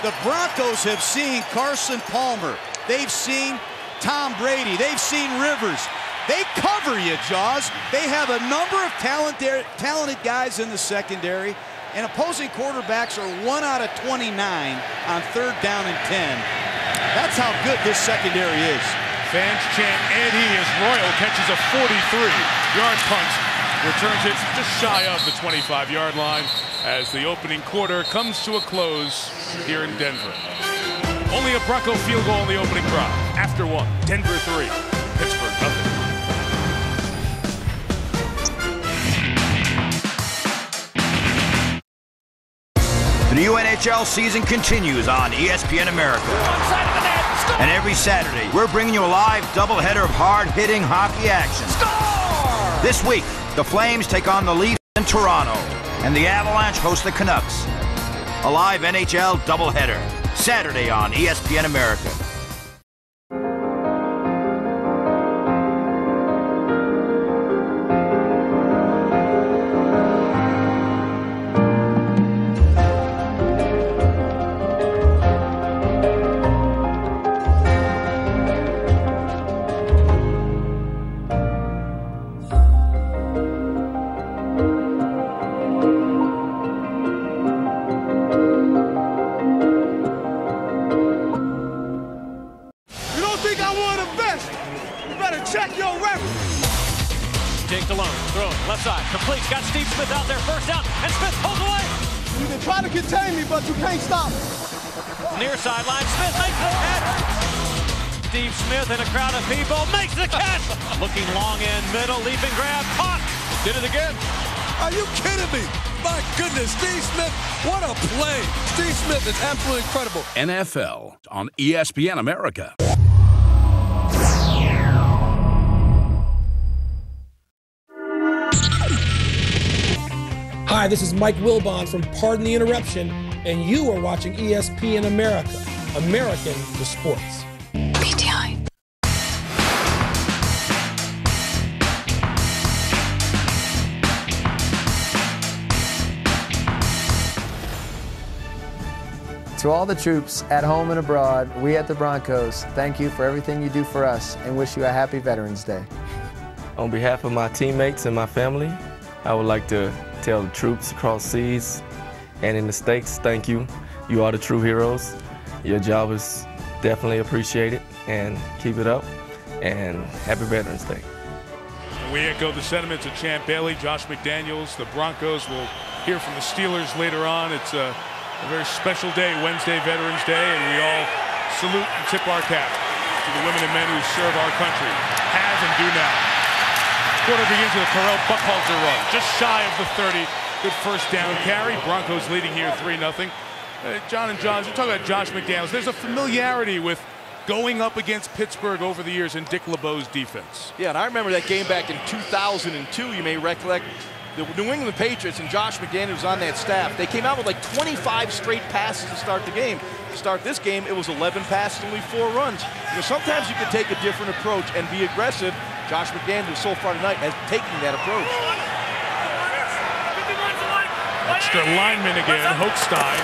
The Broncos have seen Carson Palmer. They've seen Tom Brady. They've seen Rivers. They cover you, Jaws. They have a number of talented guys in the secondary, and opposing quarterbacks are 1 out of 29 on 3rd down and 10. That's how good this secondary is. Fans chant Eddie as Royal catches a 43-yard punt. Returns it just shy of the 25-yard line as the opening quarter comes to a close here in Denver. Only a Bronco field goal in the opening drive. After 1, Denver 3, Pittsburgh 0. The new NHL season continues on ESPN America. And every Saturday, we're bringing you a live doubleheader of hard-hitting hockey action. Score! This week, the Flames take on the Leafs in Toronto, and the Avalanche host the Canucks. A live NHL doubleheader, Saturday on ESPN America. Left side, complete, got Steve Smith out there, first down, and Smith pulls away. You can try to contain me, but you can't stop me. Near sideline, Smith makes the catch. Steve Smith in a crowd of people makes the catch. Looking long in middle, leaping grab, caught. Did it again. Are you kidding me? My goodness, Steve Smith, what a play. Steve Smith is absolutely incredible. NFL on ESPN America. Hi, this is Mike Wilbon from Pardon the Interruption, and you are watching ESPN America, American to Sports. PTI. To all the troops at home and abroad, we at the Broncos thank you for everything you do for us and wish you a happy Veterans Day. On behalf of my teammates and my family, I would like to tell the troops across seas and in the States, thank you. You are the true heroes. Your job is definitely appreciated, and keep it up, and happy Veterans Day. We echo the sentiments of Champ Bailey, Josh McDaniels. The Broncos will hear from the Steelers later on. It's a very special day, Wednesday, Veterans Day, and we all salute and tip our cap to the women and men who serve our country, have and do now. Quarter begins with a Terrell Buckhalter run, just shy of the 30. Good first down carry. Broncos leading here 3-0. John and John, you talk about Josh McDaniels. There's a familiarity with going up against Pittsburgh over the years in Dick LeBeau's defense. Yeah, and I remember that game back in 2002, you may recollect. The New England Patriots and Josh McDaniels was on that staff. They came out with like 25 straight passes to start the game. To start this game, it was 11 passes and only 4 runs. You know, sometimes you can take a different approach and be aggressive. Josh McDaniels so far tonight has taken that approach. Extra lineman again, Hochstein,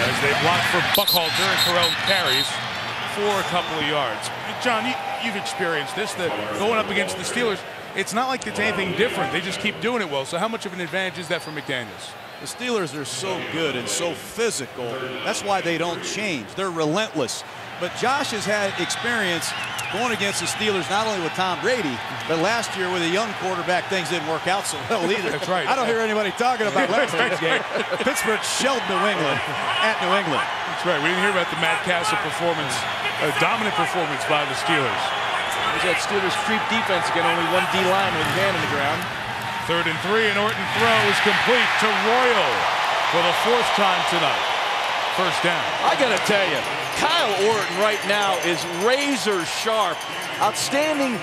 as they block for Buckhalter and Terrell carries for a couple of yards. John, you've experienced this, that going up against the Steelers, it's not like it's anything different. They just keep doing it well. So how much of an advantage is that for McDaniels? The Steelers are so good and so physical. That's why they don't change. They're relentless. But Josh has had experience going against the Steelers, not only with Tom Brady, but last year with a young quarterback, things didn't work out so well either. That's right. I don't hear anybody talking about last year's game. Pittsburgh shelled New England at New England. That's right. We didn't hear about the Matt Castle performance, a dominant performance by the Steelers. There's that Steelers creep defense again, only one D line with his hand on the ground. 3rd and 3, and Orton throw is complete to Royal for the 4th time tonight. First down. I gotta tell you, Kyle Orton right now is razor sharp. Outstanding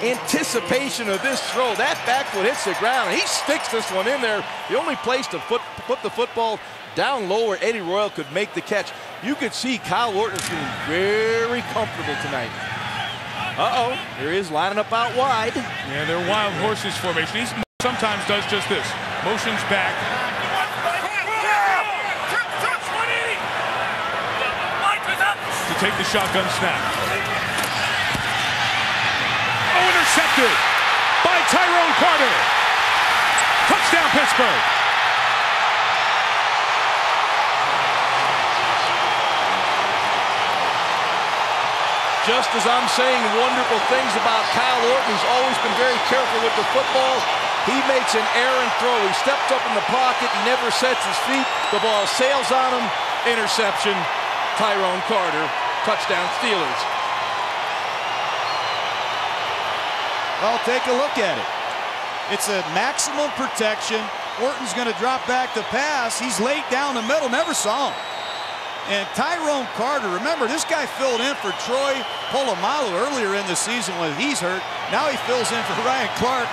anticipation of this throw. That back foot hits the ground, and he sticks this one in there. The only place to put the football down low where Eddie Royal could make the catch. You could see Kyle Orton feeling very comfortable tonight. Uh-oh, here he is lining up out wide. Yeah, they're wild horses formation. He sometimes does just this. Motions back. To take the shotgun snap. intercepted by Tyrone Carter. Touchdown, Pittsburgh. Just as I'm saying wonderful things about Kyle Orton, who's always been very careful with the football, he makes an errant throw. He steps up in the pocket. He never sets his feet. The ball sails on him. Interception. Tyrone Carter. Touchdown, Steelers. Well, take a look at it. It's a maximum protection. Orton's going to drop back to pass. He's laid down the middle. Never saw him. And Tyrone Carter, remember, this guy filled in for Troy Polamalu earlier in the season when he's hurt. Now he fills in for Ryan Clark.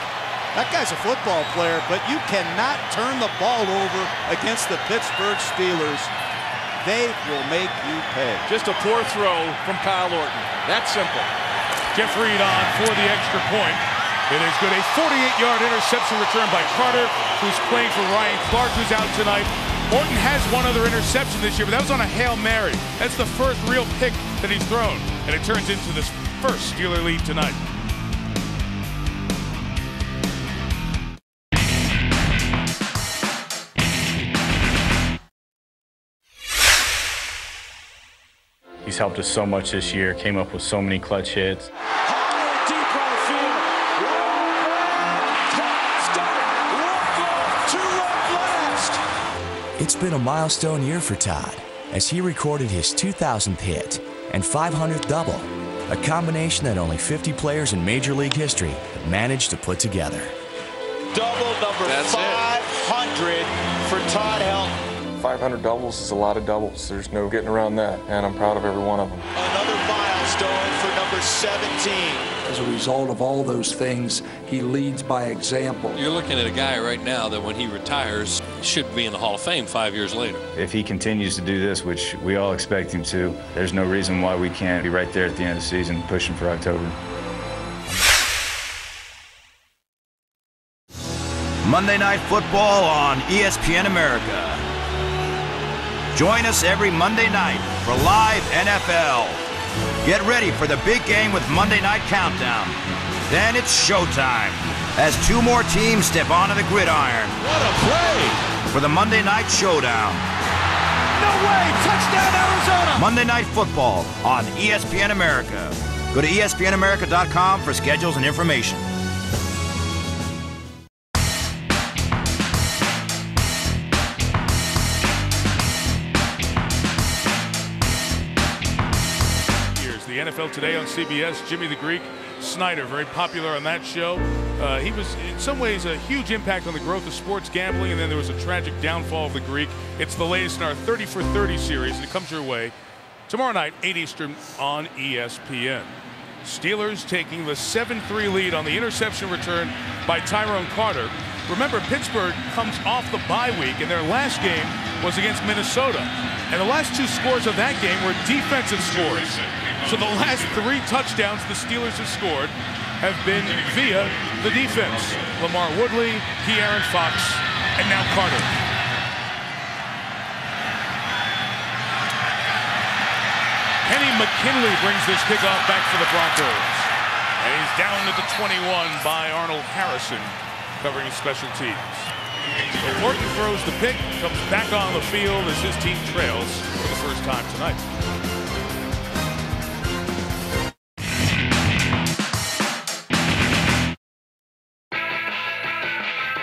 That guy's a football player, but you cannot turn the ball over against the Pittsburgh Steelers. They will make you pay. Just a poor throw from Kyle Orton. That's simple. Jeff Reed on for the extra point. It is good. A 48-yard interception return by Carter, who's playing for Ryan Clark, who's out tonight. Orton has one other interception this year, but that was on a Hail Mary. That's the first real pick that he's thrown, and it turns into this first Steeler lead tonight. He's helped us so much this year, came up with so many clutch hits. It's been a milestone year for Todd as he recorded his 2,000th hit and 500th double, a combination that only 50 players in Major League history have managed to put together. Double number 500 for Todd Helton. 500 doubles is a lot of doubles. There's no getting around that, and I'm proud of every one of them. Another milestone for number 17. As a result of all those things, he leads by example. You're looking at a guy right now that when he retires should be in the Hall of Fame 5 years later. If he continues to do this, which we all expect him to, there's no reason why we can't be right there at the end of the season pushing for October. Monday Night Football on ESPN America. Join us every Monday night for live NFL. Get ready for the big game with Monday Night Countdown. Then it's showtime as two more teams step onto the gridiron. What a play! For the Monday Night Showdown. No way! Touchdown, Arizona! Monday Night Football on ESPN America. Go to espnamerica.com for schedules and information. The NFL Today on CBS, Jimmy the Greek Snyder, very popular on that show. He was, in some ways, a huge impact on the growth of sports gambling, and then there was a tragic downfall of the Greek. It's the latest in our 30 for 30 series, and it comes your way tomorrow night, 8 Eastern on ESPN. Steelers taking the 7-3 lead on the interception return by Tyrone Carter. Remember, Pittsburgh comes off the bye week, and their last game was against Minnesota. And the last two scores of that game were defensive scores. So the last 3 touchdowns the Steelers have scored have been via the defense. Lamar Woodley, De'Aaron Fox, and now Carter. Kenny McKinley brings this kickoff back for the Broncos. And he's down at the 21 by Arnold Harrison, covering special teams. So Orton throws the pick, comes back on the field as his team trails for the first time tonight.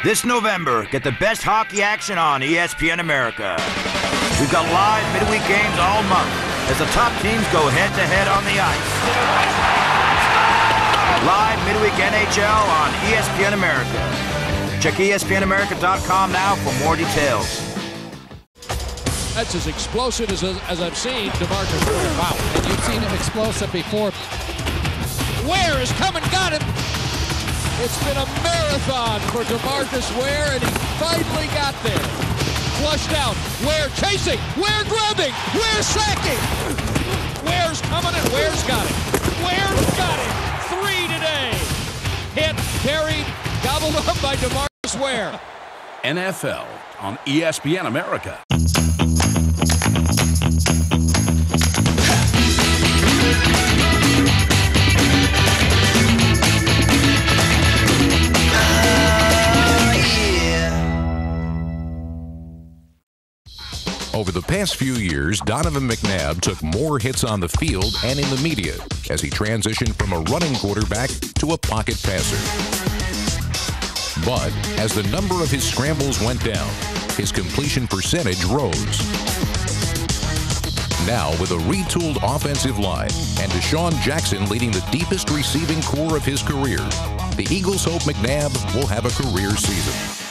This November, get the best hockey action on ESPN America. We've got live midweek games all month as the top teams go head-to-head on the ice. Live midweek NHL on ESPN America. Check espnamerica.com now for more details. That's as explosive as I've seen DeMarcus Ware. Wow. And you've seen him explosive before. Ware has come and got him. It's been a marathon for DeMarcus Ware, and he finally got there. Flushed out. Ware chasing. Ware grabbing. Ware sacking. Ware's coming, and Ware's got it. Ware's got it. 3 today. Hit, buried, gobbled up by DeMarcus Ware. NFL on ESPN America. Over the past few years, Donovan McNabb took more hits on the field and in the media as he transitioned from a running quarterback to a pocket passer. But as the number of his scrambles went down, his completion percentage rose. Now, with a retooled offensive line and Deshaun Jackson leading the deepest receiving core of his career, the Eagles hope McNabb will have a career season.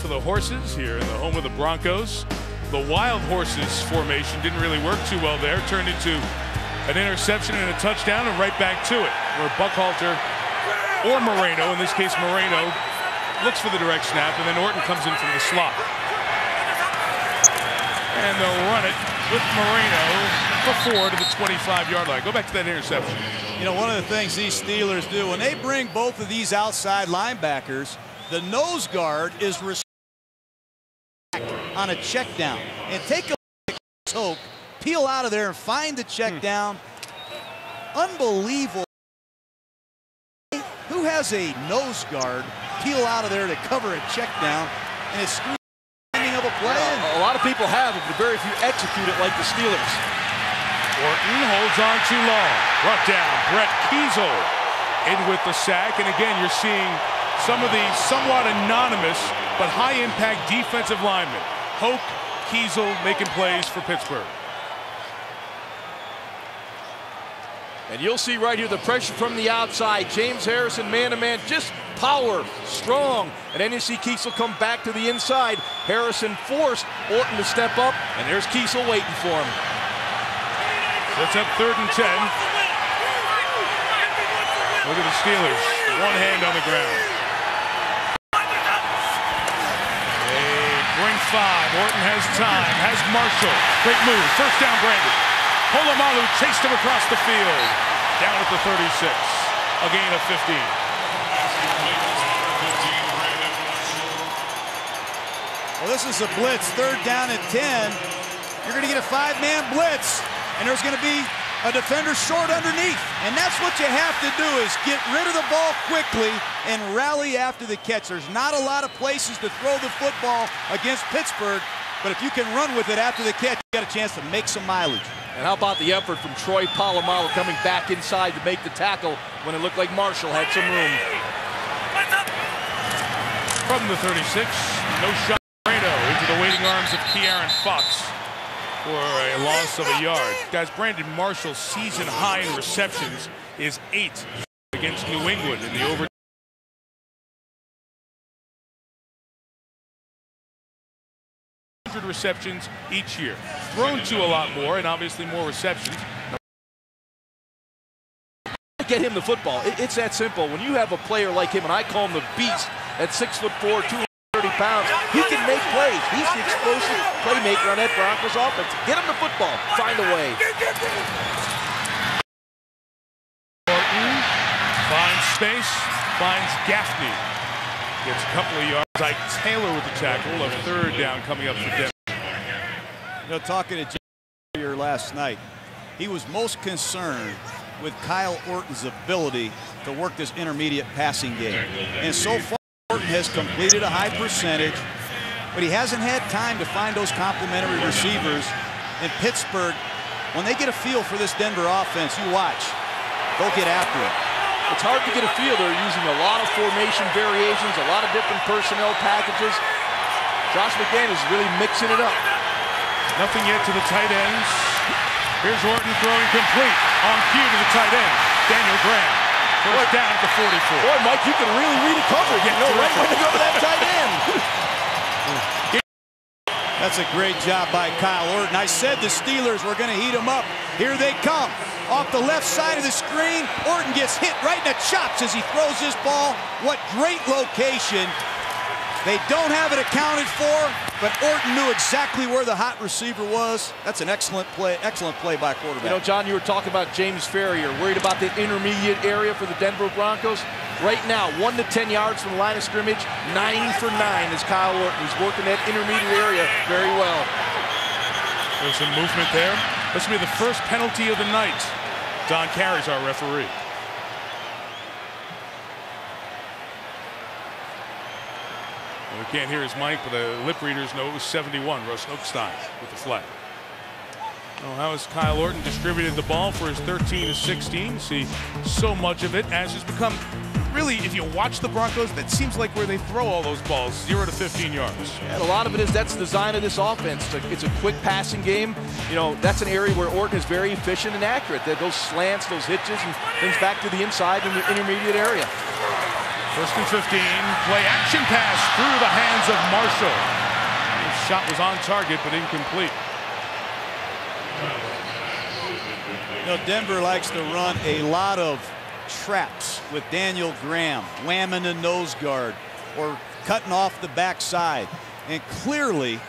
For the horses here in the home of the Broncos. The wild horses formation didn't really work too well there. Turned into an interception and a touchdown and right back to it. Where Buckhalter or Moreno, in this case Moreno, looks for the direct snap and then Orton comes in from the slot. And they'll run it with Moreno before to the 25-yard line. Go back to that interception. You know, one of the things these Steelers do, when they bring both of these outside linebackers, the nose guard is on a check down. And take a look at Hoke, peel out of there and find the check down. Unbelievable. Who has a nose guard peel out of there to cover a check down and it's screaming of a play? A lot of people have it, but very few execute it like the Steelers. Orton holds on too long. Brought down. Brett Kiesel in with the sack. And again, you're seeing some of the somewhat anonymous but high-impact defensive linemen. Hoke, Kiesel making plays for Pittsburgh. And you'll see right here the pressure from the outside. James Harrison man-to-man, just power, strong. And then you see Kiesel come back to the inside. Harrison forced Orton to step up, and there's Kiesel waiting for him. That's up 3rd and 10. Look at the Steelers. One hand on the ground. Bring 5. Orton has time. Has Marshall. Great move. First down, Brandon. Polamalu chased him across the field. Down at the 36. A gain of 15. Well, this is a blitz. 3rd down and 10. You're going to get a 5-man blitz, and there's going to be a defender short underneath. And that's what you have to do, is get rid of the ball quickly and rally after the catch. There's not a lot of places to throw the football against Pittsburgh, but if you can run with it after the catch, you got a chance to make some mileage. And how about the effort from Troy Polamalu coming back inside to make the tackle when it looked like Marshall had some room. From the 36, no shot. Moreno into the waiting arms of Ke'Aaron Fox for a loss of a yard. Guys, Brandon Marshall's season high in receptions is 8 against New England in the overtime. Receptions each year. Thrown to a lot more and obviously more receptions. Get him the football. It's that simple. When you have a player like him, and I call him the beast at 6'4", 230 pounds, he can make plays. He's the explosive playmaker on that Broncos offense. Get him the football. Find a way. Orton finds space, finds Gaffney. Gets a couple of yards. Ike Taylor with the tackle. A 3rd down coming up for Denver. You know, talking to Jay here last night, he was most concerned with Kyle Orton's ability to work this intermediate passing game. And so far, Orton has completed a high percentage, but he hasn't had time to find those complementary receivers. In Pittsburgh, when they get a feel for this Denver offense, you watch, they'll get after it. It's hard to get a feel. They're using a lot of formation variations, a lot of different personnel packages. Josh McDaniels is really mixing it up. Nothing yet to the tight ends. Here's Orton throwing complete on cue to the tight end, Daniel Graham. First down at the 44. Boy, Mike, you can really read a coverage. You know right when to go to that tight end. That's a great job by Kyle Orton. I said the Steelers were going to heat him up. Here they come. Off the left side of the screen, Orton gets hit right in the chops as he throws this ball. What great location. They don't have it accounted for. But Orton knew exactly where the hot receiver was. That's an excellent play by quarterback. You know, John, you were talking about James Ferrier, worried about the intermediate area for the Denver Broncos. Right now, 1 to 10 yards from the line of scrimmage, 9 for 9 is Kyle Orton. He's working that intermediate area very well. There's some movement there. This will be the first penalty of the night. Don Carey's our referee. Well, we can't hear his mic, but the lip readers know it was 71, Russ Hookstein with the flag. Well, how has Kyle Orton distributed the ball for his 13 to 16? See so much of it, as has become, really, if you watch the Broncos, that seems like where they throw all those balls, 0 to 15 yards. Yeah, and a lot of it is that's the design of this offense. It's a quick passing game. You know, that's an area where Orton is very efficient and accurate. Those slants, those hitches, and things back to the inside in the intermediate area. First and 15, play action pass through the hands of Marshall. His shot was on target, but incomplete. You know, Denver likes to run a lot of traps with Daniel Graham, whamming the nose guard, or cutting off the backside. And clearly,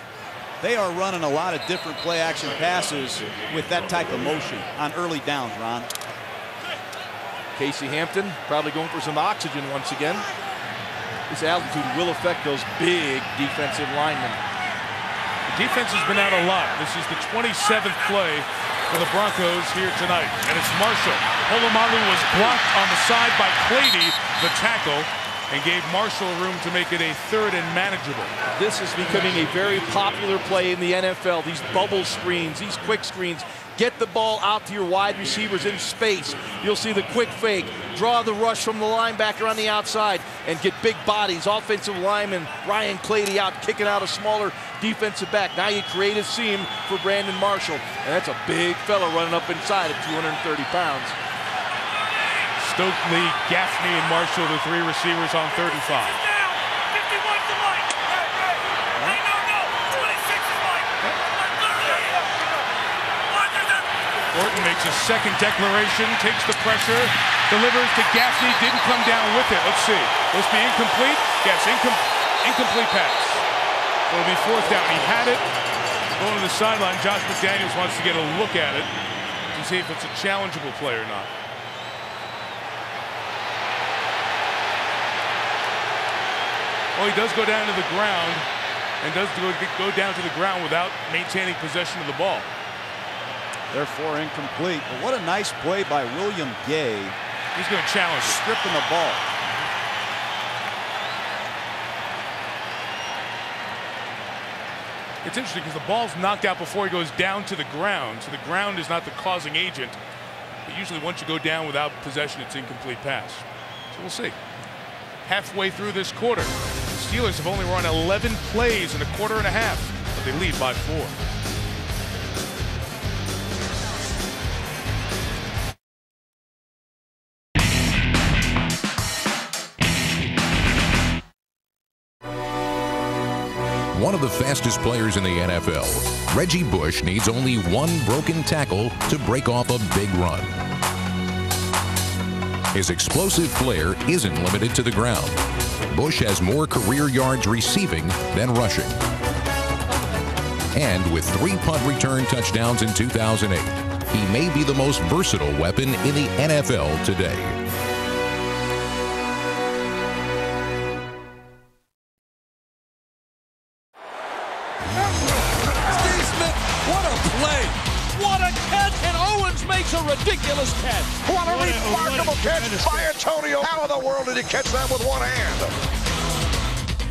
they are running a lot of different play action passes with that type of motion on early downs, Ron. Casey Hampton probably going for some oxygen once again. This altitude will affect those big defensive linemen. The defense has been out a lot. This is the 27th play for the Broncos here tonight. And it's Marshall. Polamalu was blocked on the side by Clady, the tackle, and gave Marshall room to make it a 3rd and manageable. This is becoming a very popular play in the NFL. These bubble screens, these quick screens. Get the ball out to your wide receivers in space. You'll see the quick fake, draw the rush from the linebacker on the outside, and get big bodies. Offensive lineman Ryan Clady out, kicking out a smaller defensive back. Now you create a seam for Brandon Marshall, and that's a big fella running up inside at 230 pounds. Stokely, Gaffney, and Marshall, the 3 receivers on 3rd and 5. Orton makes a second declaration, takes the pressure, delivers to Gaffney, didn't come down with it. Let's see. Will this be incomplete? Yes, incomplete pass. It'll be 4th down. He had it. Going to the sideline, Josh McDaniels wants to get a look at it to see if it's a challengeable play or not. Well, he does go down to the ground and does go down to the ground without maintaining possession of the ball. Therefore incomplete. But what a nice play by William Gay. He's going to challenge it. Stripping the ball. It's interesting because the ball's knocked out before he goes down to the ground. So the ground is not the causing agent. But usually once you go down without possession, it's incomplete pass. So we'll see. Halfway through this quarter, the Steelers have only run 11 plays in a quarter and a half, but they lead by 4. One of the fastest players in the NFL, Reggie Bush needs only 1 broken tackle to break off a big run. His explosive flair isn't limited to the ground. Bush has more career yards receiving than rushing. And with 3 punt return touchdowns in 2008, he may be the most versatile weapon in the NFL today. Ridiculous catch. What a remarkable catch by Antonio. How in the world did he catch that with 1 hand?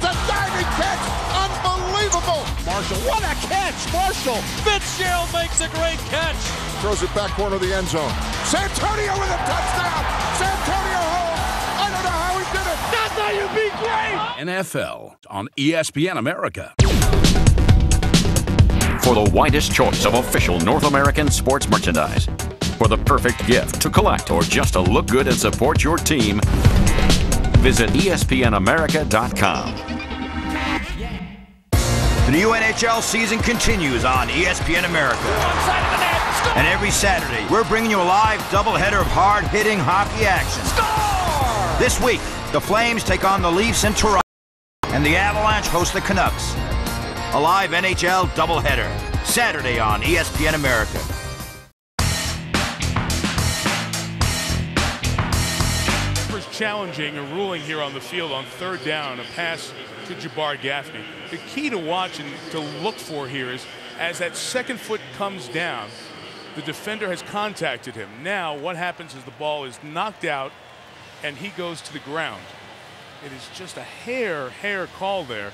The diving catch. Unbelievable. Marshall, what a catch. Marshall. Fitzgerald makes a great catch. Throws it back corner of the end zone. Santonio with a touchdown. Santonio home. I don't know how he did it. That's how you be great. NFL on ESPN America. For the widest choice of official North American sports merchandise. For the perfect gift to collect or just to look good and support your team, visit espnamerica.com. The new NHL season continues on ESPN America. And every Saturday, we're bringing you a live doubleheader of hard-hitting hockey action. Score! This week, the Flames take on the Leafs in Toronto, and the Avalanche host the Canucks. a live NHL doubleheader, Saturday on ESPN America. Challenging a ruling here on the field on third down, a pass to Jabbar Gaffney. The key to watch and to look for here is as that second foot comes down, the defender has contacted him. Now what happens is the ball is knocked out and he goes to the ground. It is just a hair call there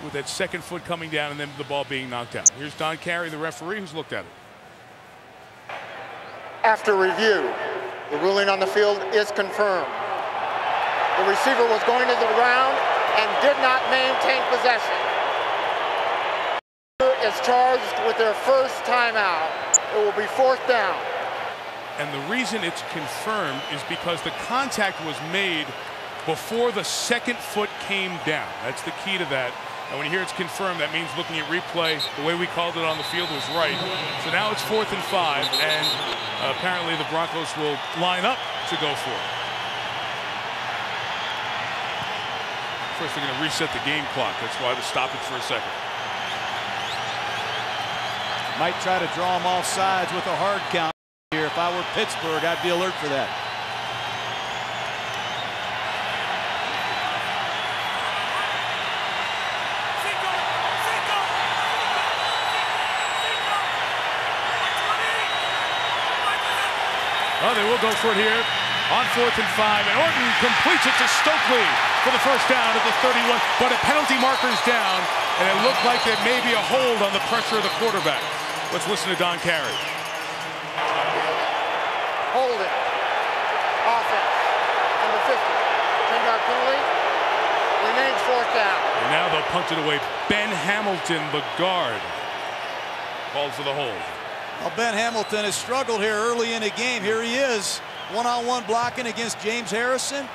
with that second foot coming down and then the ball being knocked out. Here's Don Carey, the referee, who's looked at it. After review, the ruling on the field is confirmed. The receiver was going to the ground and did not maintain possession. Is charged with their first timeout. It will be fourth down. And the reason it's confirmed is because the contact was made before the second foot came down. That's the key to that. And when you hear it's confirmed, that means looking at replay, the way we called it on the field was right. So now it's 4th and 5, and apparently the Broncos will line up to go for it. First, they're going to reset the game clock. That's why they stop it for a second. Might try to draw them off sides with a hard count here. If I were Pittsburgh, I'd be alert for that. Oh, they will go for it here on 4th and 5, and Orton completes it to Stokely for the first down at the 31, but a penalty marker's down, and it looked like there may be a hold on the pressure of the quarterback. Let's listen to Don Carey. Hold it. Offense. Number 50. 10-yard penalty. Remains fourth down. And now they'll punt it away. Ben Hamilton, the guard, called for the hold. Well, Ben Hamilton has struggled here early in the game. Here he is, one-on-one blocking against James Harrison.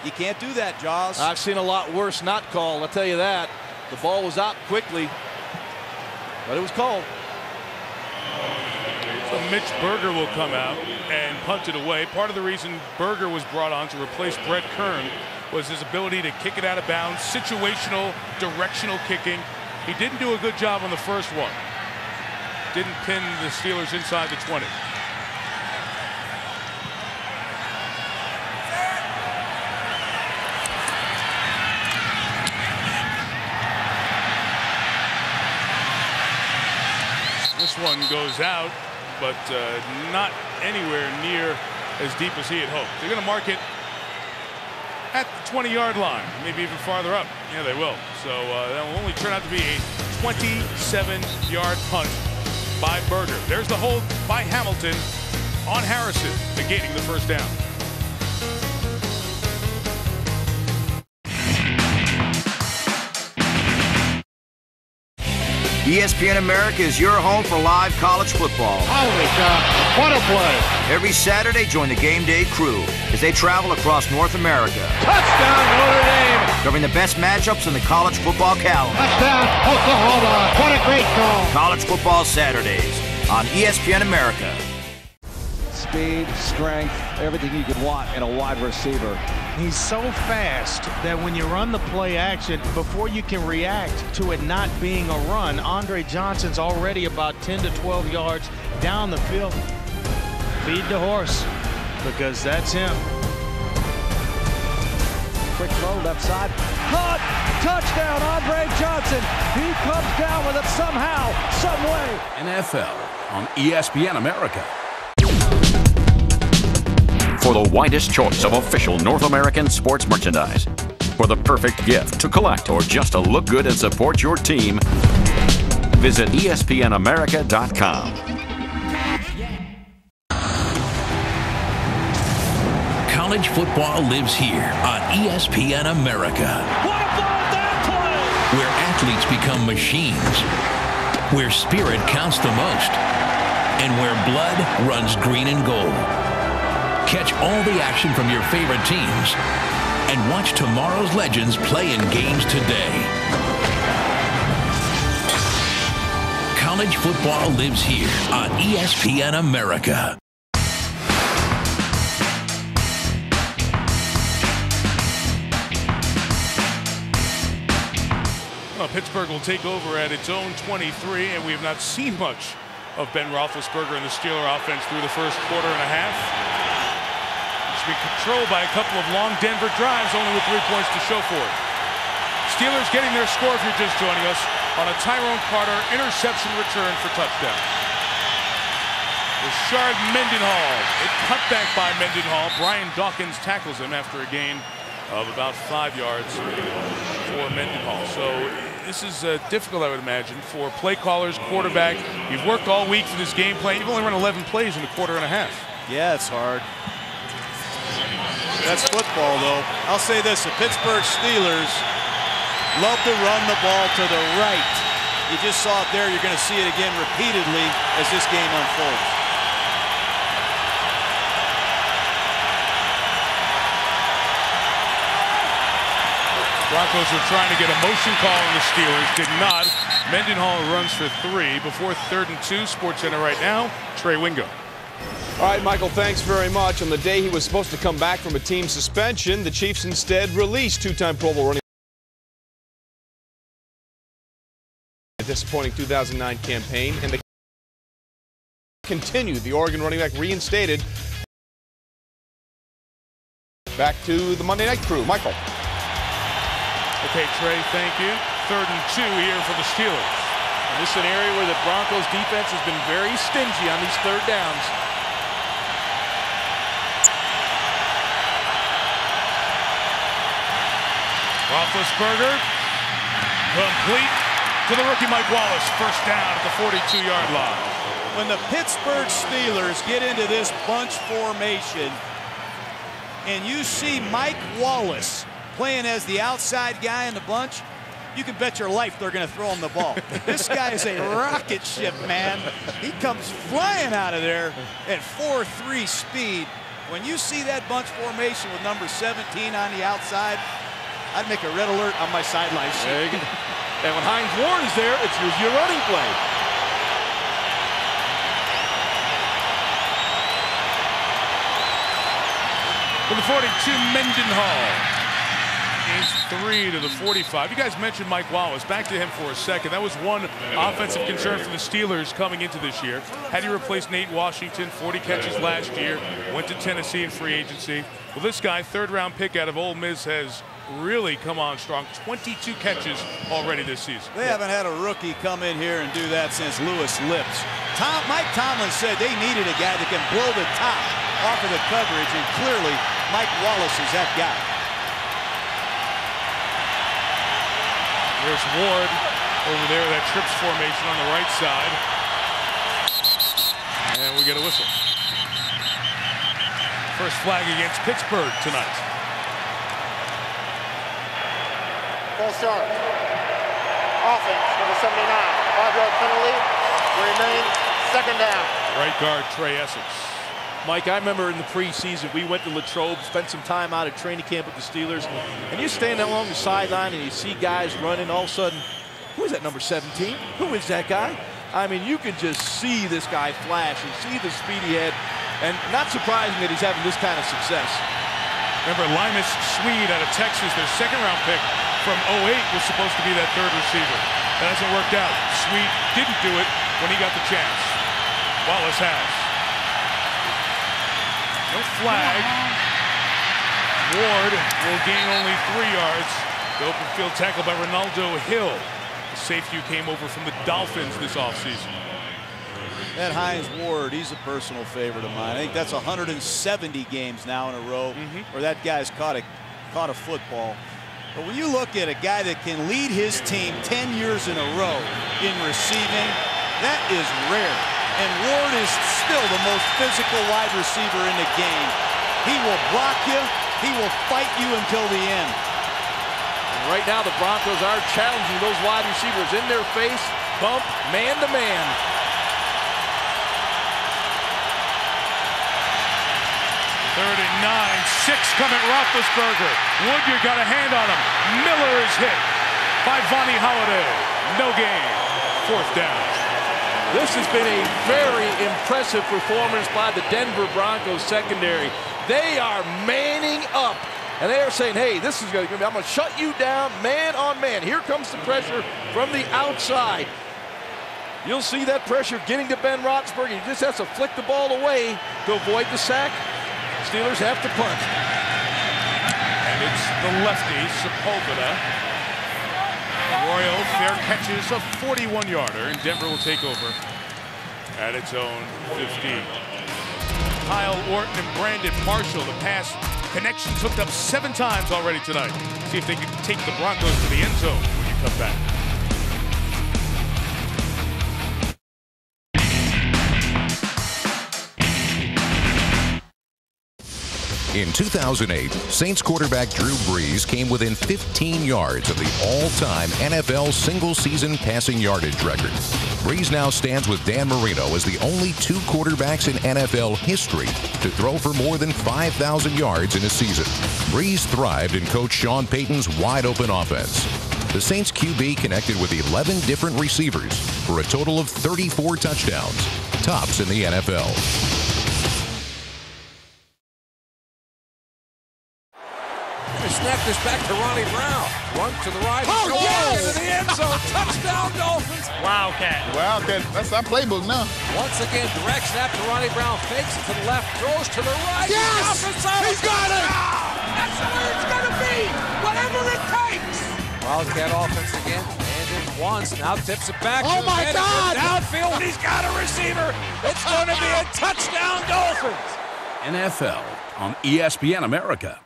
You can't do that, Jaws. I've seen a lot worse not called, I'll tell you that. The ball was out quickly, but it was called. So Mitch Berger will come out and punt it away. Part of the reason Berger was brought on to replace Brett Kern was his ability to kick it out of bounds, situational, directional kicking. He didn't do a good job on the first one. Didn't pin the Steelers inside the 20. This one goes out, but not anywhere near as deep as he had hoped. They're going to mark it at the 20-yard line, maybe even farther up. Yeah, they will. So that will only turn out to be a 27-yard punt by Berger. There's the hold by Hamilton on Harrison, negating the first down. ESPN America is your home for live college football. Holy cow, what a play. Every Saturday, join the Game Day crew as they travel across North America. Touchdown, Notre Dame. Covering the best matchups in the college football calendar. Touchdown, Oklahoma. What a great call. College Football Saturdays on ESPN America. Speed, strength, everything you could want in a wide receiver. He's so fast that when you run the play action, before you can react to it not being a run, Andre Johnson's already about 10 to 12 yards down the field. Feed the horse, because that's him. Quick throw left side. Caught! Touchdown, Andre Johnson. He comes down with it somehow, some way. NFL on ESPN America. For the widest choice of official North American sports merchandise. For the perfect gift to collect or just to look good and support your team, visit espnamerica.com. College football lives here on ESPN America. What about that play? Where athletes become machines. Where spirit counts the most. And where blood runs green and gold. Catch all the action from your favorite teams and watch tomorrow's legends play in games today. College football lives here on ESPN America. Pittsburgh will take over at its own 23, and we have not seen much of Ben Roethlisberger and the Steeler offense through the first quarter and a half. It's been controlled by a couple of long Denver drives, only with 3 points to show for it. Steelers getting their score, if you're just joining us, on a Tyrone Carter interception return for touchdown. Rashard Mendenhall, a cutback by Mendenhall. Brian Dawkins tackles him after a gain of about 5 yards for Mendenhall. So this is difficult, I would imagine, for play callers, quarterback. You've worked all week for this game plan. You've only run 11 plays in a quarter and a half. Yeah, it's hard. That's football, though. I'll say this, the Pittsburgh Steelers love to run the ball to the right. You just saw it there. You're going to see it again repeatedly as this game unfolds. Broncos were trying to get a motion call on the Steelers, did not. Mendenhall runs for 3 before 3rd and 2. SportsCenter right now, Trey Wingo. All right, Michael, thanks very much. On the day he was supposed to come back from a team suspension, the Chiefs instead released two-time Pro Bowl running back. A disappointing 2009 campaign, and they continued. The Oregon running back reinstated. Back to the Monday Night Crew. Michael. Okay, Trey, thank you. 3rd and 2 here for the Steelers. And this is an area where the Broncos defense has been very stingy on these 3rd downs. Roethlisberger, complete to the rookie Mike Wallace. First down at the 42-yard line. When the Pittsburgh Steelers get into this bunch formation and you see Mike Wallace playing as the outside guy in the bunch, you can bet your life they're going to throw him the ball. This guy is a rocket ship, man. He comes flying out of there at 4.3 speed. When you see that bunch formation with number 17 on the outside, I'd make a red alert on my sideline sheet. And when Hines Ward is there, it's usually a running play. For the 42, Mendenhall is 3 to the 45. You guys mentioned Mike Wallace. Back to him for a second. That was one offensive concern for the Steelers coming into this year. Had to replace Nate Washington, 40 catches last year, went to Tennessee in free agency. Well, this guy, 3rd-round pick out of Ole Miss, has really come on strong. 22 catches already this season. They haven't had a rookie come in here and do that since Lewis Lips. Mike Tomlin said they needed a guy that can blow the top off of the coverage, and clearly Mike Wallace is that guy. There's Ward over there, that trips formation on the right side. And we get a whistle. First flag against Pittsburgh tonight. False start. Offense, number 79. 5-yard penalty. Remain 2nd down. Right guard, Trey Essex. Mike, I remember in the preseason, we went to Latrobe, spent some time out at training camp with the Steelers, and you stand along the sideline and you see guys running, all of a sudden, who is that number 17? Who is that guy? I mean, you can just see this guy flash and see the speed he had, and not surprising that he's having this kind of success. Remember, Linus Swede out of Texas, their 2nd-round pick from 08, was supposed to be that 3rd receiver. That hasn't worked out. Swede didn't do it when he got the chance. Wallace has. No flag. Ward will gain only 3 yards. The open field tackle by Ronaldo Hill. The safety who came over from the Dolphins this offseason. That Hines Ward, he's a personal favorite of mine. I think that's 170 games now in a row where that guy's caught a football. But when you look at a guy that can lead his team 10 years in a row in receiving, that is rare. And Ward is still the most physical wide receiver in the game. He will block you. He will fight you until the end. And right now, the Broncos are challenging those wide receivers in their face, bump, man-to-man. Third and 9, 6 come at Roethlisberger. Woodyard got a hand on him. Miller is hit by Vonnie Holiday. No gain. 4th down. This has been a very impressive performance by the Denver Broncos secondary. They are manning up And they are saying, hey, this is going to be, I'm going to shut you down man on man. Here comes the pressure from the outside. You'll see that pressure getting to Ben Roethlisberger. He just has to flick the ball away to avoid the sack. Steelers have to punt. And it's the lefty, Sepulveda. Arroyo fair catches a 41-yarder, and Denver will take over at its own 15. Kyle Orton and Brandon Marshall, the pass connections hooked up 7 times already tonight. See if they can take the Broncos to the end zone when you come back. In 2008, Saints quarterback Drew Brees came within 15 yards of the all-time NFL single-season passing yardage record. Brees now stands with Dan Marino as the only 2 quarterbacks in NFL history to throw for more than 5,000 yards in a season. Brees thrived in Coach Sean Payton's wide-open offense. The Saints QB connected with 11 different receivers for a total of 34 touchdowns, tops in the NFL. Snap this back to Ronnie Brown. Run to the right. Oh, into the end zone. Touchdown, Dolphins. Wildcat. That's our playbook now. Once again, direct snap to Ronnie Brown. Fakes it to the left. Throws to the right. Yes! He's got it! That's where it's going to be. Whatever it takes. Wildcat offense again. And it once. Now tips it back. Oh, my God! Downfield. He's got a receiver. It's going to be a touchdown, Dolphins. NFL on ESPN America.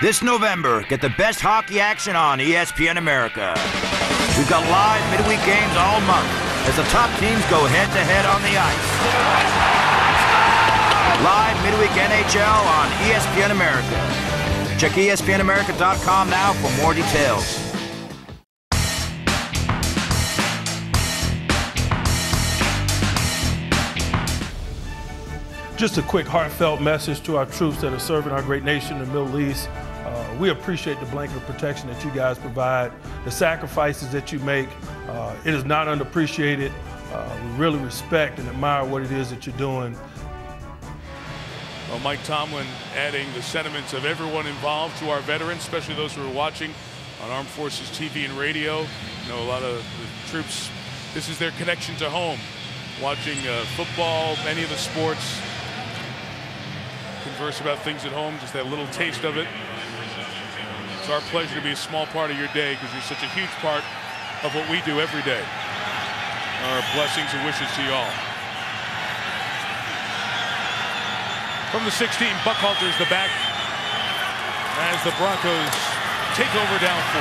This November, get the best hockey action on ESPN America. We've got live midweek games all month as the top teams go head-to-head on the ice. Live midweek NHL on ESPN America. Check ESPNAmerica.com now for more details. Just a quick heartfelt message to our troops that are serving our great nation in the Middle East. We appreciate the blanket of protection that you guys provide, the sacrifices that you make. It is not underappreciated. We really respect and admire what it is that you're doing. Well, Mike Tomlin adding the sentiments of everyone involved to our veterans, especially those who are watching on Armed Forces TV and radio. You know, a lot of the troops, this is their connection to home. Watching football, any of the sports, converse about things at home, just that little taste of it. It's our pleasure to be a small part of your day because you're such a huge part of what we do every day. Our blessings and wishes to you all. From the 16, Buckhalter's the back as the Broncos take over down 4.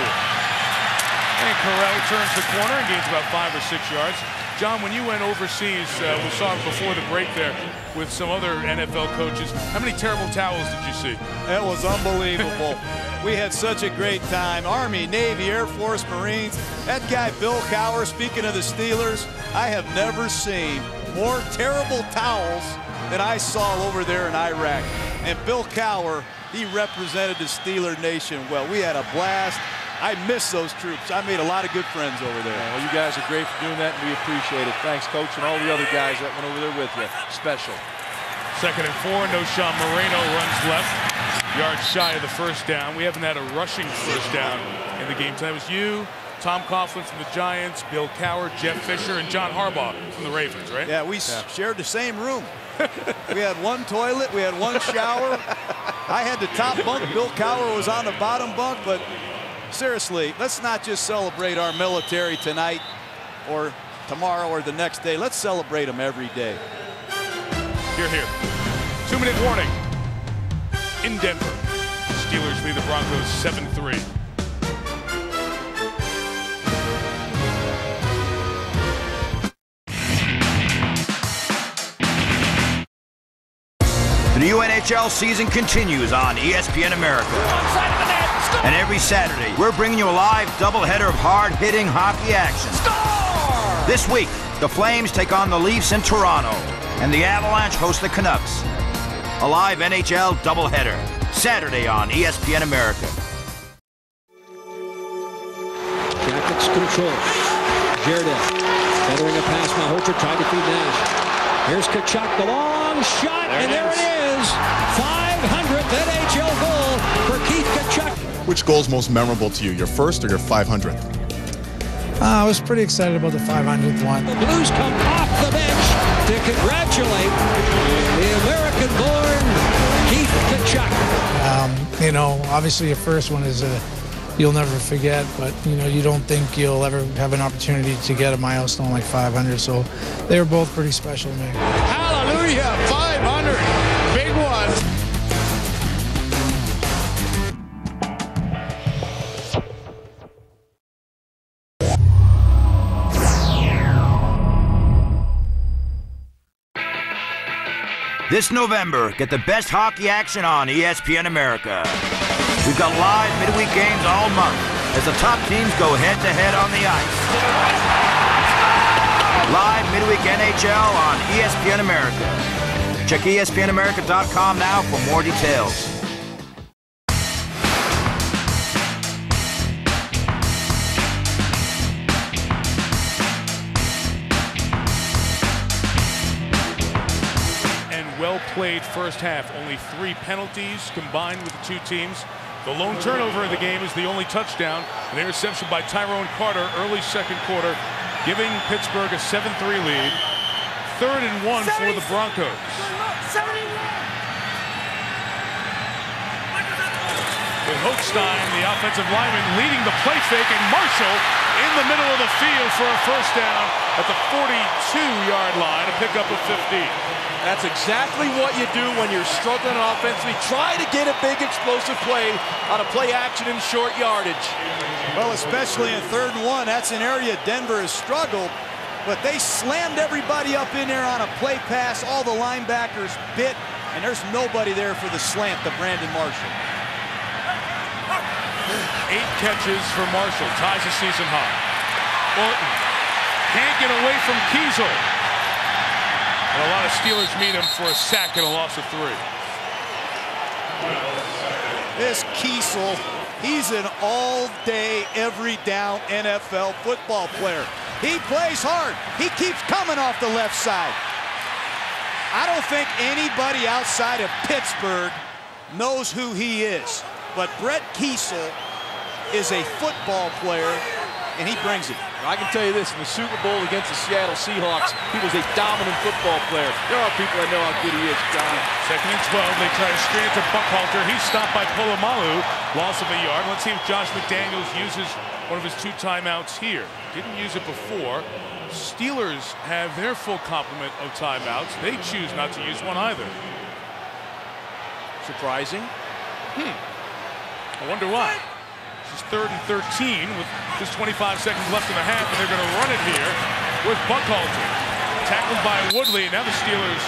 And Corral turns the corner and gains about 5 or 6 yards. John, when you went overseas, we saw before the break there with some other NFL coaches. How many terrible towels did you see? It was unbelievable. We had such a great time. Army, Navy, Air Force, Marines. That guy, Bill Cowher, speaking of the Steelers, I have never seen more terrible towels than I saw over there in Iraq. And Bill Cowher, he represented the Steeler Nation well. We had a blast. I miss those troops. I made a lot of good friends over there. Well, you guys are great for doing that, and we appreciate it. Thanks, Coach, and all the other guys that went over there with you. Special. 2nd and 4. No. Sean Moreno runs left. Yards shy of the first down. We haven't had a rushing first down in the game tonight. It was you, Tom Coughlin from the Giants, Bill Cowher, Jeff Fisher, and John Harbaugh from the Ravens, right? Yeah, we shared the same room. We had one toilet. We had one shower. I had the top bunk. Bill Cowher was on the bottom bunk. But seriously, let's not just celebrate our military tonight or tomorrow or the next day. Let's celebrate them every day. Hear, hear. 2-minute warning. In Denver, Steelers lead the Broncos 7-3. The new NHL season continues on ESPN America. And every Saturday, we're bringing you a live doubleheader of hard-hitting hockey action. Score! This week, the Flames take on the Leafs in Toronto, and the Avalanche host the Canucks. A live NHL doubleheader, Saturday on ESPN America. Jackets control. Jerdel feathering a pass. Malhotra tried to feed Nash. Here's Kachuk, the long shot, and there it is. 500th NHL goal Which goal is most memorable to you, your first or your 500th? I was pretty excited about the 500th one. The Blues come off the bench to congratulate the American-born Keith Tkachuk. You know, obviously your first one is you'll never forget, but you know, you don't think you'll ever have an opportunity to get a milestone like 500, so they were both pretty special to me. Hallelujah, 500, big one. This November, get the best hockey action on ESPN America. We've got live midweek games all month as the top teams go head-to-head on the ice. Live midweek NHL on ESPN America. Check espnamerica.com now for more details. Well-played first half. Only 3 penalties combined with the two teams. The lone turnover of the game is the only touchdown. An interception by Tyrone Carter early second quarter, giving Pittsburgh a 7-3 lead. 3rd and 1 for the Broncos. With Hochstein, the offensive lineman, leading the play fake, and Marshall in the middle of the field for a first down at the 42-yard line, a pickup of 15. That's exactly what you do when you're struggling offensively. Try to get a big explosive play on a play action in short yardage. Well, especially in 3rd and 1, that's an area Denver has struggled, but they slammed everybody up in there on a play pass. All the linebackers bit, and there's nobody there for the slant to Brandon Marshall. 8 catches for Marshall, ties the season high. Orton can't get away from Kiesel. And a lot of Steelers meet him for a sack and a loss of 3. This Kiesel, he's an all-day, every-down NFL football player. He plays hard. He keeps coming off the left side. I don't think anybody outside of Pittsburgh knows who he is. But Brett Kiesel is a football player, and he brings it. I can tell you this, in the Super Bowl against the Seattle Seahawks, he was a dominant football player. There are people that know how good he is, John. 2nd and 12, they try to screen it to Buckhalter. He's stopped by Polamalu, loss of a yard. Let's see if Josh McDaniels uses one of his 2 timeouts here. Didn't use it before. Steelers have their full complement of timeouts. They choose not to use one either. Surprising. I wonder why. This is 3rd and 13 with just 25 seconds left in the half, and they're going to run it here with Buckhalter. Tackled by Woodley, and now the Steelers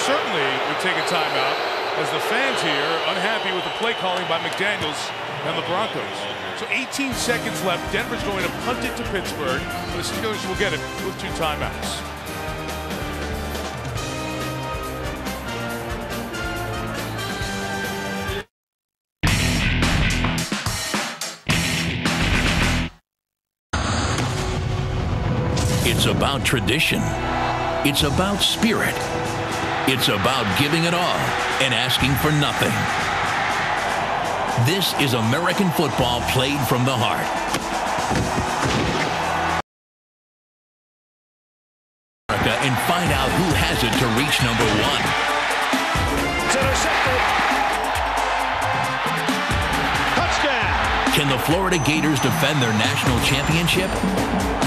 certainly would take a timeout as the fans here unhappy with the play calling by McDaniels and the Broncos. So 18 seconds left. Denver's going to punt it to Pittsburgh, but the Steelers will get it with 2 timeouts. It's about tradition. It's about spirit. It's about giving it all and asking for nothing. This is American football played from the heart. And find out who has it to reach number 1. It's intercepted. Touchdown. Can the Florida Gators defend their national championship?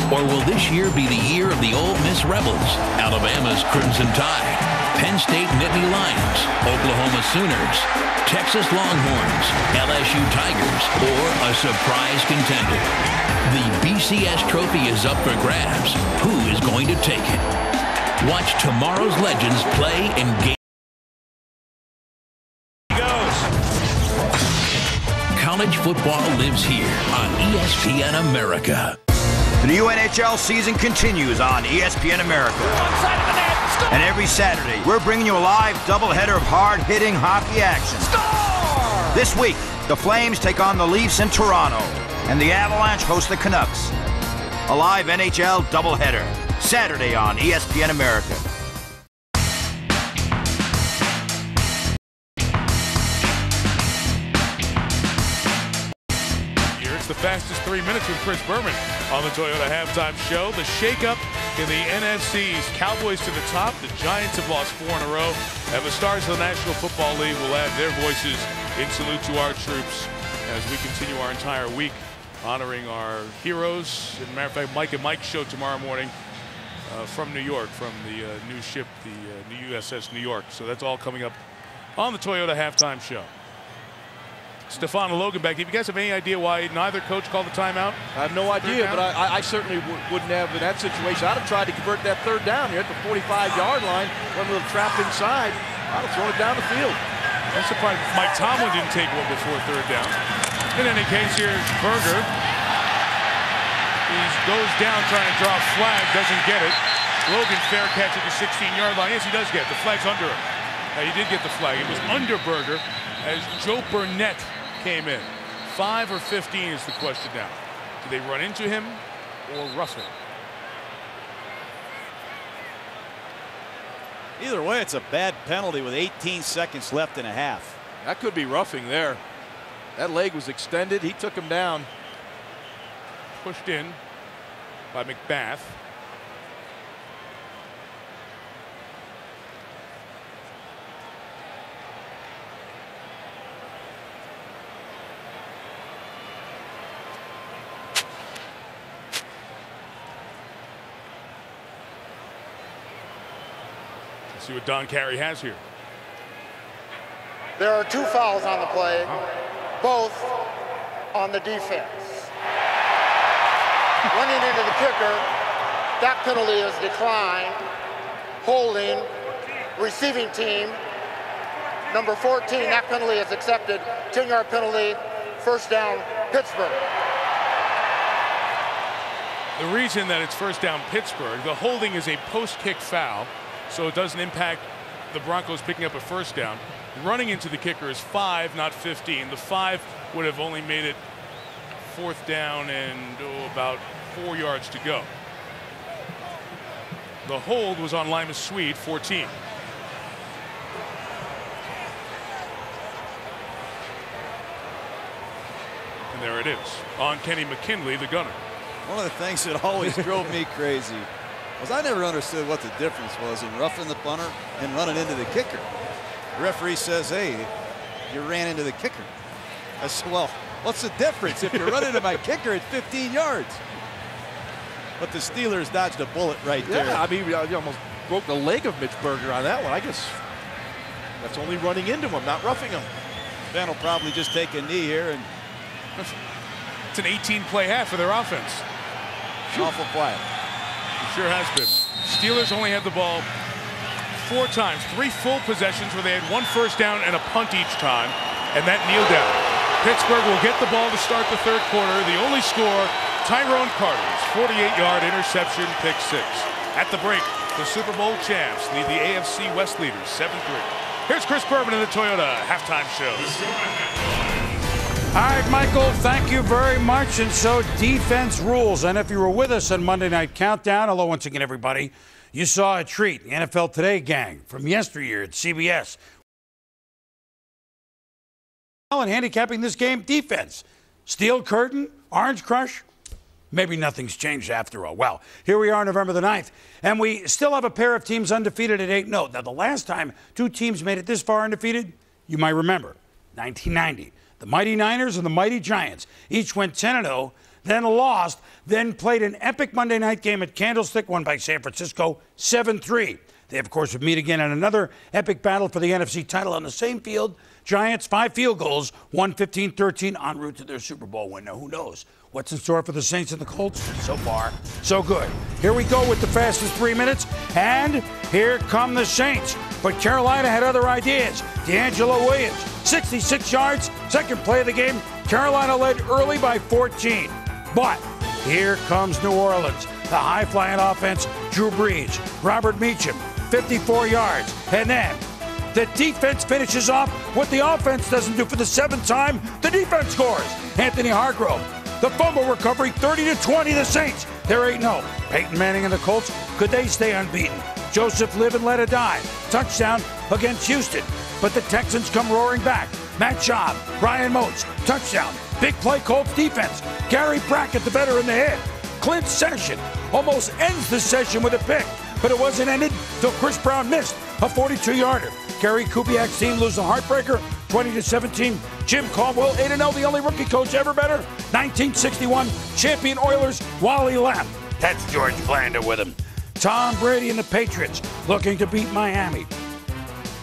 Or will this year be the year of the Ole Miss Rebels, Alabama's Crimson Tide, Penn State Nittany Lions, Oklahoma Sooners, Texas Longhorns, LSU Tigers, or a surprise contender? The BCS trophy is up for grabs. Who is going to take it? Watch tomorrow's legends play in game. College football lives here on ESPN America. The new NHL season continues on ESPN America. And every Saturday, we're bringing you a live doubleheader of hard-hitting hockey action. Score! This week, the Flames take on the Leafs in Toronto, and the Avalanche host the Canucks. A live NHL doubleheader, Saturday on ESPN America. the fastest 3 minutes with Chris Berman on the Toyota Halftime Show. The shakeup in the NFC's Cowboys to the top. The Giants have lost 4 in a row. And the stars of the National Football League will add their voices in salute to our troops as we continue our entire week honoring our heroes. As a matter of fact, Mike and Mike show tomorrow morning from New York, from the new ship, the new USS New York. So that's all coming up on the Toyota Halftime Show. Stefan and Logan back. Do you guys have any idea why neither coach called the timeout? I have no idea, but I certainly wouldn't have in that situation. I'd have tried to convert that third down here at the 45-yard line, one little trap inside. I'd have thrown it down the field. I'm surprised Mike Tomlin didn't take one before third down. In any case, here's Berger. He goes down trying to draw a flag, doesn't get it. Logan fair catch at the 16-yard line. Yes, he does get it. The flag's under him. He did get the flag. It was under Berger as Joe Burnett came in. 5 or 15 is the question now. Do they run into him or rough him? Either way, it's a bad penalty with 18 seconds left in a half. That could be roughing there. That leg was extended. He took him down. Pushed in by McBath. See what Don Carey has here. There are 2 fouls on the play, both on the defense. Running into the kicker, that penalty is declined. Holding, receiving team, number 14, that penalty is accepted. 10-yard penalty, first down, Pittsburgh. The reason that it's first down Pittsburgh, the holding is a post-kick foul, so it doesn't impact the Broncos picking up a first down. Running into the kicker is 5, not 15. The 5 would have only made it fourth down and about 4 yards to go. The hold was on Limas Swede, 14. And there it is on Kenny McKinley, the gunner. One of the things that always drove me crazy was I never understood what the difference was in roughing the punter and running into the kicker. The referee says, hey, you ran into the kicker. I said, well, what's the difference if you're running into my kicker at 15 yards? But the Steelers dodged a bullet right there. Yeah, I mean, you almost broke the leg of Mitch Berger on that one. I guess that's only running into him, not roughing him. Ben will probably just take a knee here. And it's an 18-play half for their offense. Awful quiet. It sure has been. Steelers only had the ball 4 times, 3 full possessions where they had 1 first down and a punt each time, and that kneel down. Pittsburgh will get the ball to start the third quarter. The only score, Tyrone Carter's 48-yard interception, pick 6. At the break, the Super Bowl champs lead the AFC West leaders 7-3. Here's Chris Berman in the Toyota Halftime Show. All right, Michael, thank you very much. And so defense rules. And if you were with us on Monday Night Countdown, hello once again, everybody, you saw a treat. The NFL Today gang from yesteryear at CBS. And handicapping this game, defense. Steel curtain, orange crush. Maybe nothing's changed after all. Well, here we are November the 9th, and we still have a pair of teams undefeated at 8-0. Now, the last time 2 teams made it this far undefeated, you might remember, 1990. The mighty Niners and the mighty Giants each went 10-0, then lost, then played an epic Monday night game at Candlestick, won by San Francisco 7-3. They, of course, would meet again in another epic battle for the NFC title on the same field. Giants, 5 field goals, won 15-13 en route to their Super Bowl win. Now, who knows what's in store for the Saints and the Colts? So far, so good. Here we go with the fastest 3 minutes, and here come the Saints. But Carolina had other ideas. D'Angelo Williams, 66 yards, second play of the game. Carolina led early by 14. But here comes New Orleans. The high-flying offense, Drew Brees, Robert Meacham, 54 yards. And then the defense finishes off what the offense doesn't do for the 7th time. The defense scores. Anthony Hargrove, the fumble recovery, 30-20, the Saints. They're 8-0. Peyton Manning and the Colts, could they stay unbeaten? Joseph live and let it die. Touchdown against Houston. But the Texans come roaring back. Matt Schaub, Ryan Moats, touchdown. Big play Colts defense. Gary Brackett, the veteran, the hit. Clint Session almost ends the session with a pick, but it wasn't ended till Chris Brown missed a 42-yarder. Gary Kubiak's team loses a heartbreaker, 20-17. Jim Caldwell, 8-0, the only rookie coach ever better. 1961, champion Oilers, Wally Lamb. That's George Blanda with him. Tom Brady and the Patriots looking to beat Miami.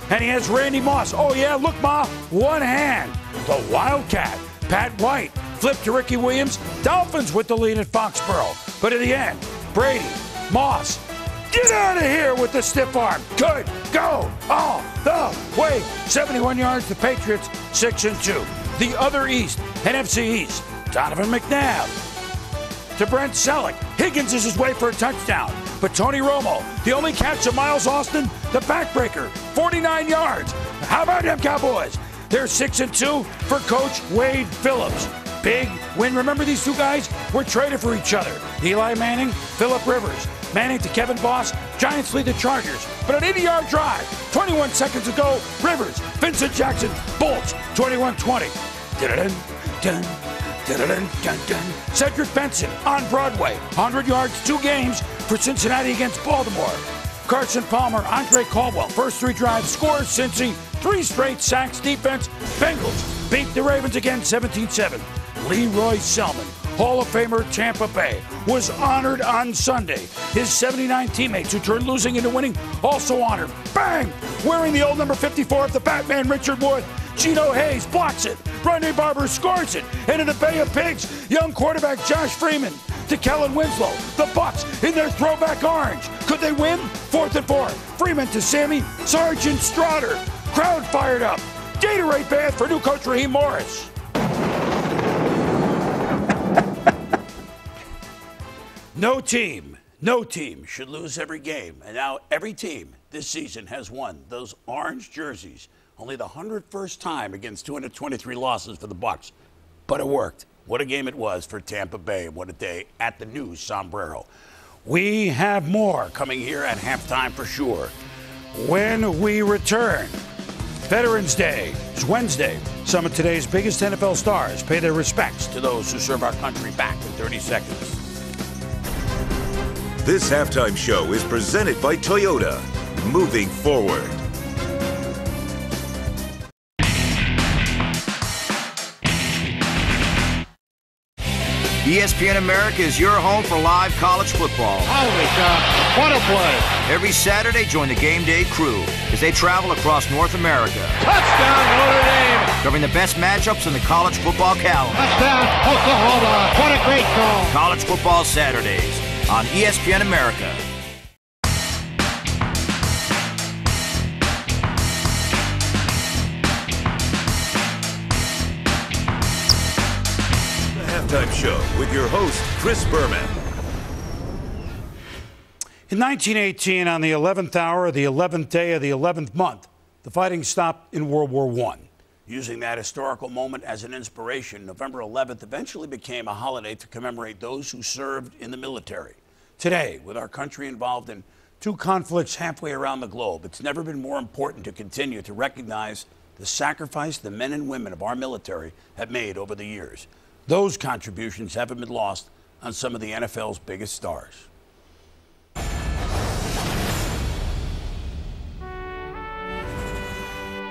And he has Randy Moss. Oh, yeah, look, Ma, one hand. The Wildcat, Pat White, flip to Ricky Williams. Dolphins with the lead at Foxborough. But in the end, Brady, Moss, get out of here with the stiff arm. Good, go all the way. 71 yards, the Patriots, 6-2. The other East, NFC East, Donovan McNabb to Brent Selleck. Higgins is his way for a touchdown. But Tony Romo, the only catch of Miles Austin, the backbreaker, 49 yards. How about them Cowboys? They're 6-2 for Coach Wade Phillips. Big win. Remember, these two guys were traded for each other. Eli Manning, Phillip Rivers. Manning to Kevin Boss. Giants lead the Chargers. But an 80-yard drive, 21 seconds ago, Rivers, Vincent Jackson, Bolts, 21-20. Cedric Benson on Broadway, 100 yards, 2 games for Cincinnati against Baltimore. Carson Palmer, Andre Caldwell, first 3 drives, scores Cincy, 3 straight sacks, defense. Bengals beat the Ravens again, 17-7. Leroy Selman, Hall of Famer Tampa Bay, was honored on Sunday. His 79 teammates who turned losing into winning also honored. Bang! Wearing the old number 54 of the Batman, Richard Wood. Gino Hayes blocks it. Rodney Barber scores it. And in the Bay of Pigs, young quarterback Josh Freeman to Kellen Winslow. The Bucs in their throwback orange. Could they win? 4th and 4. Freeman to Sammy Sergeant Strotter. Crowd fired up. Gatorade ban for new coach Raheem Morris. No team should lose every game. And now every team this season has won those orange jerseys. Only the 101st time against 223 losses for the Bucs. But it worked. What a game it was for Tampa Bay. What a day at the new Sombrero. We have more coming here at halftime for sure. When we return, Veterans Day is Wednesday. Some of today's biggest NFL stars pay their respects to those who serve our country. Back in 30 seconds. This halftime show is presented by Toyota. Moving forward. ESPN America is your home for live college football. Holy cow, what a play. Every Saturday, join the Game Day crew as they travel across North America. Touchdown, Notre Dame. Covering the best matchups in the college football calendar. Touchdown, Oklahoma. What a great call. College Football Saturdays on ESPN America. Halftime show with your host, Chris Berman. In 1918, on the 11th hour of the 11th day of the 11th month, the fighting stopped in World War I. Using that historical moment as an inspiration, November 11th eventually became a holiday to commemorate those who served in the military. Today, with our country involved in 2 conflicts halfway around the globe, it's never been more important to continue to recognize the sacrifice the men and women of our military have made over the years. Those contributions haven't been lost on some of the NFL's biggest stars.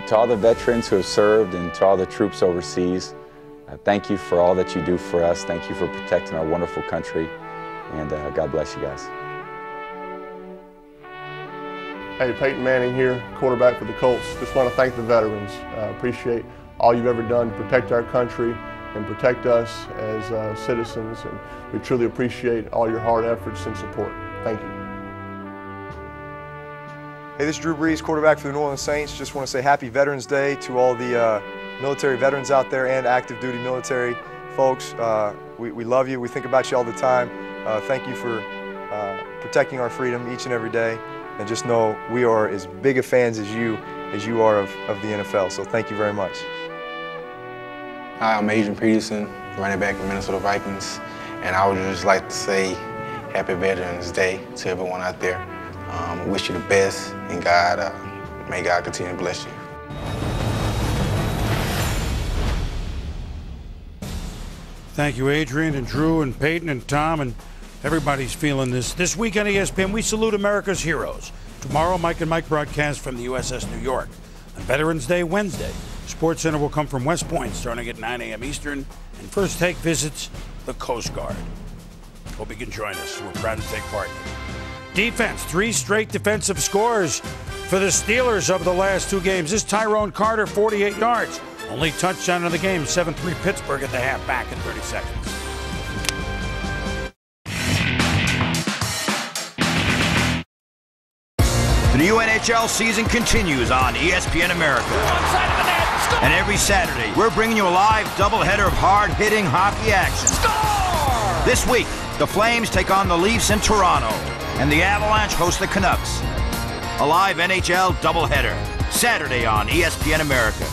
To all the veterans who have served and to all the troops overseas, thank you for all that you do for us. Thank you for protecting our wonderful country, and God bless you guys. Hey, Peyton Manning here, quarterback for the Colts. Just want to thank the veterans. Appreciate all you've ever done to protect our country and protect us as citizens, and we truly appreciate all your hard efforts and support. Thank you. Hey, this is Drew Brees, quarterback for the New Orleans Saints. Just want to say happy Veterans Day to all the military veterans out there and active duty military folks. We love you. We think about you all the time. Thank you for protecting our freedom each and every day. And just know we are as big of fans as you are of the NFL. So thank you very much. Hi, I'm Adrian Peterson, running back for Minnesota Vikings. And I would just like to say happy Veterans Day to everyone out there. Wish you the best, and may God continue to bless you. Thank you, Adrian and Drew and Peyton and Tom, and everybody's feeling this. This week on ESPN, we salute America's heroes. Tomorrow, Mike and Mike broadcast from the USS New York. On Veterans Day, Wednesday, Sports Center will come from West Point starting at 9 a.m. Eastern, and First Take visits the Coast Guard. Hope you can join us. We're proud to take part. Defense, 3 straight defensive scores for the Steelers over the last 2 games. This Tyrone Carter, 48 yards. Only touchdown of the game, 7-3 Pittsburgh at the half, back in 30 seconds. The new NHL season continues on ESPN America. And every Saturday, we're bringing you a live doubleheader of hard-hitting hockey action. Score! This week, the Flames take on the Leafs in Toronto, and the Avalanche host the Canucks. A live NHL doubleheader, Saturday on ESPN America.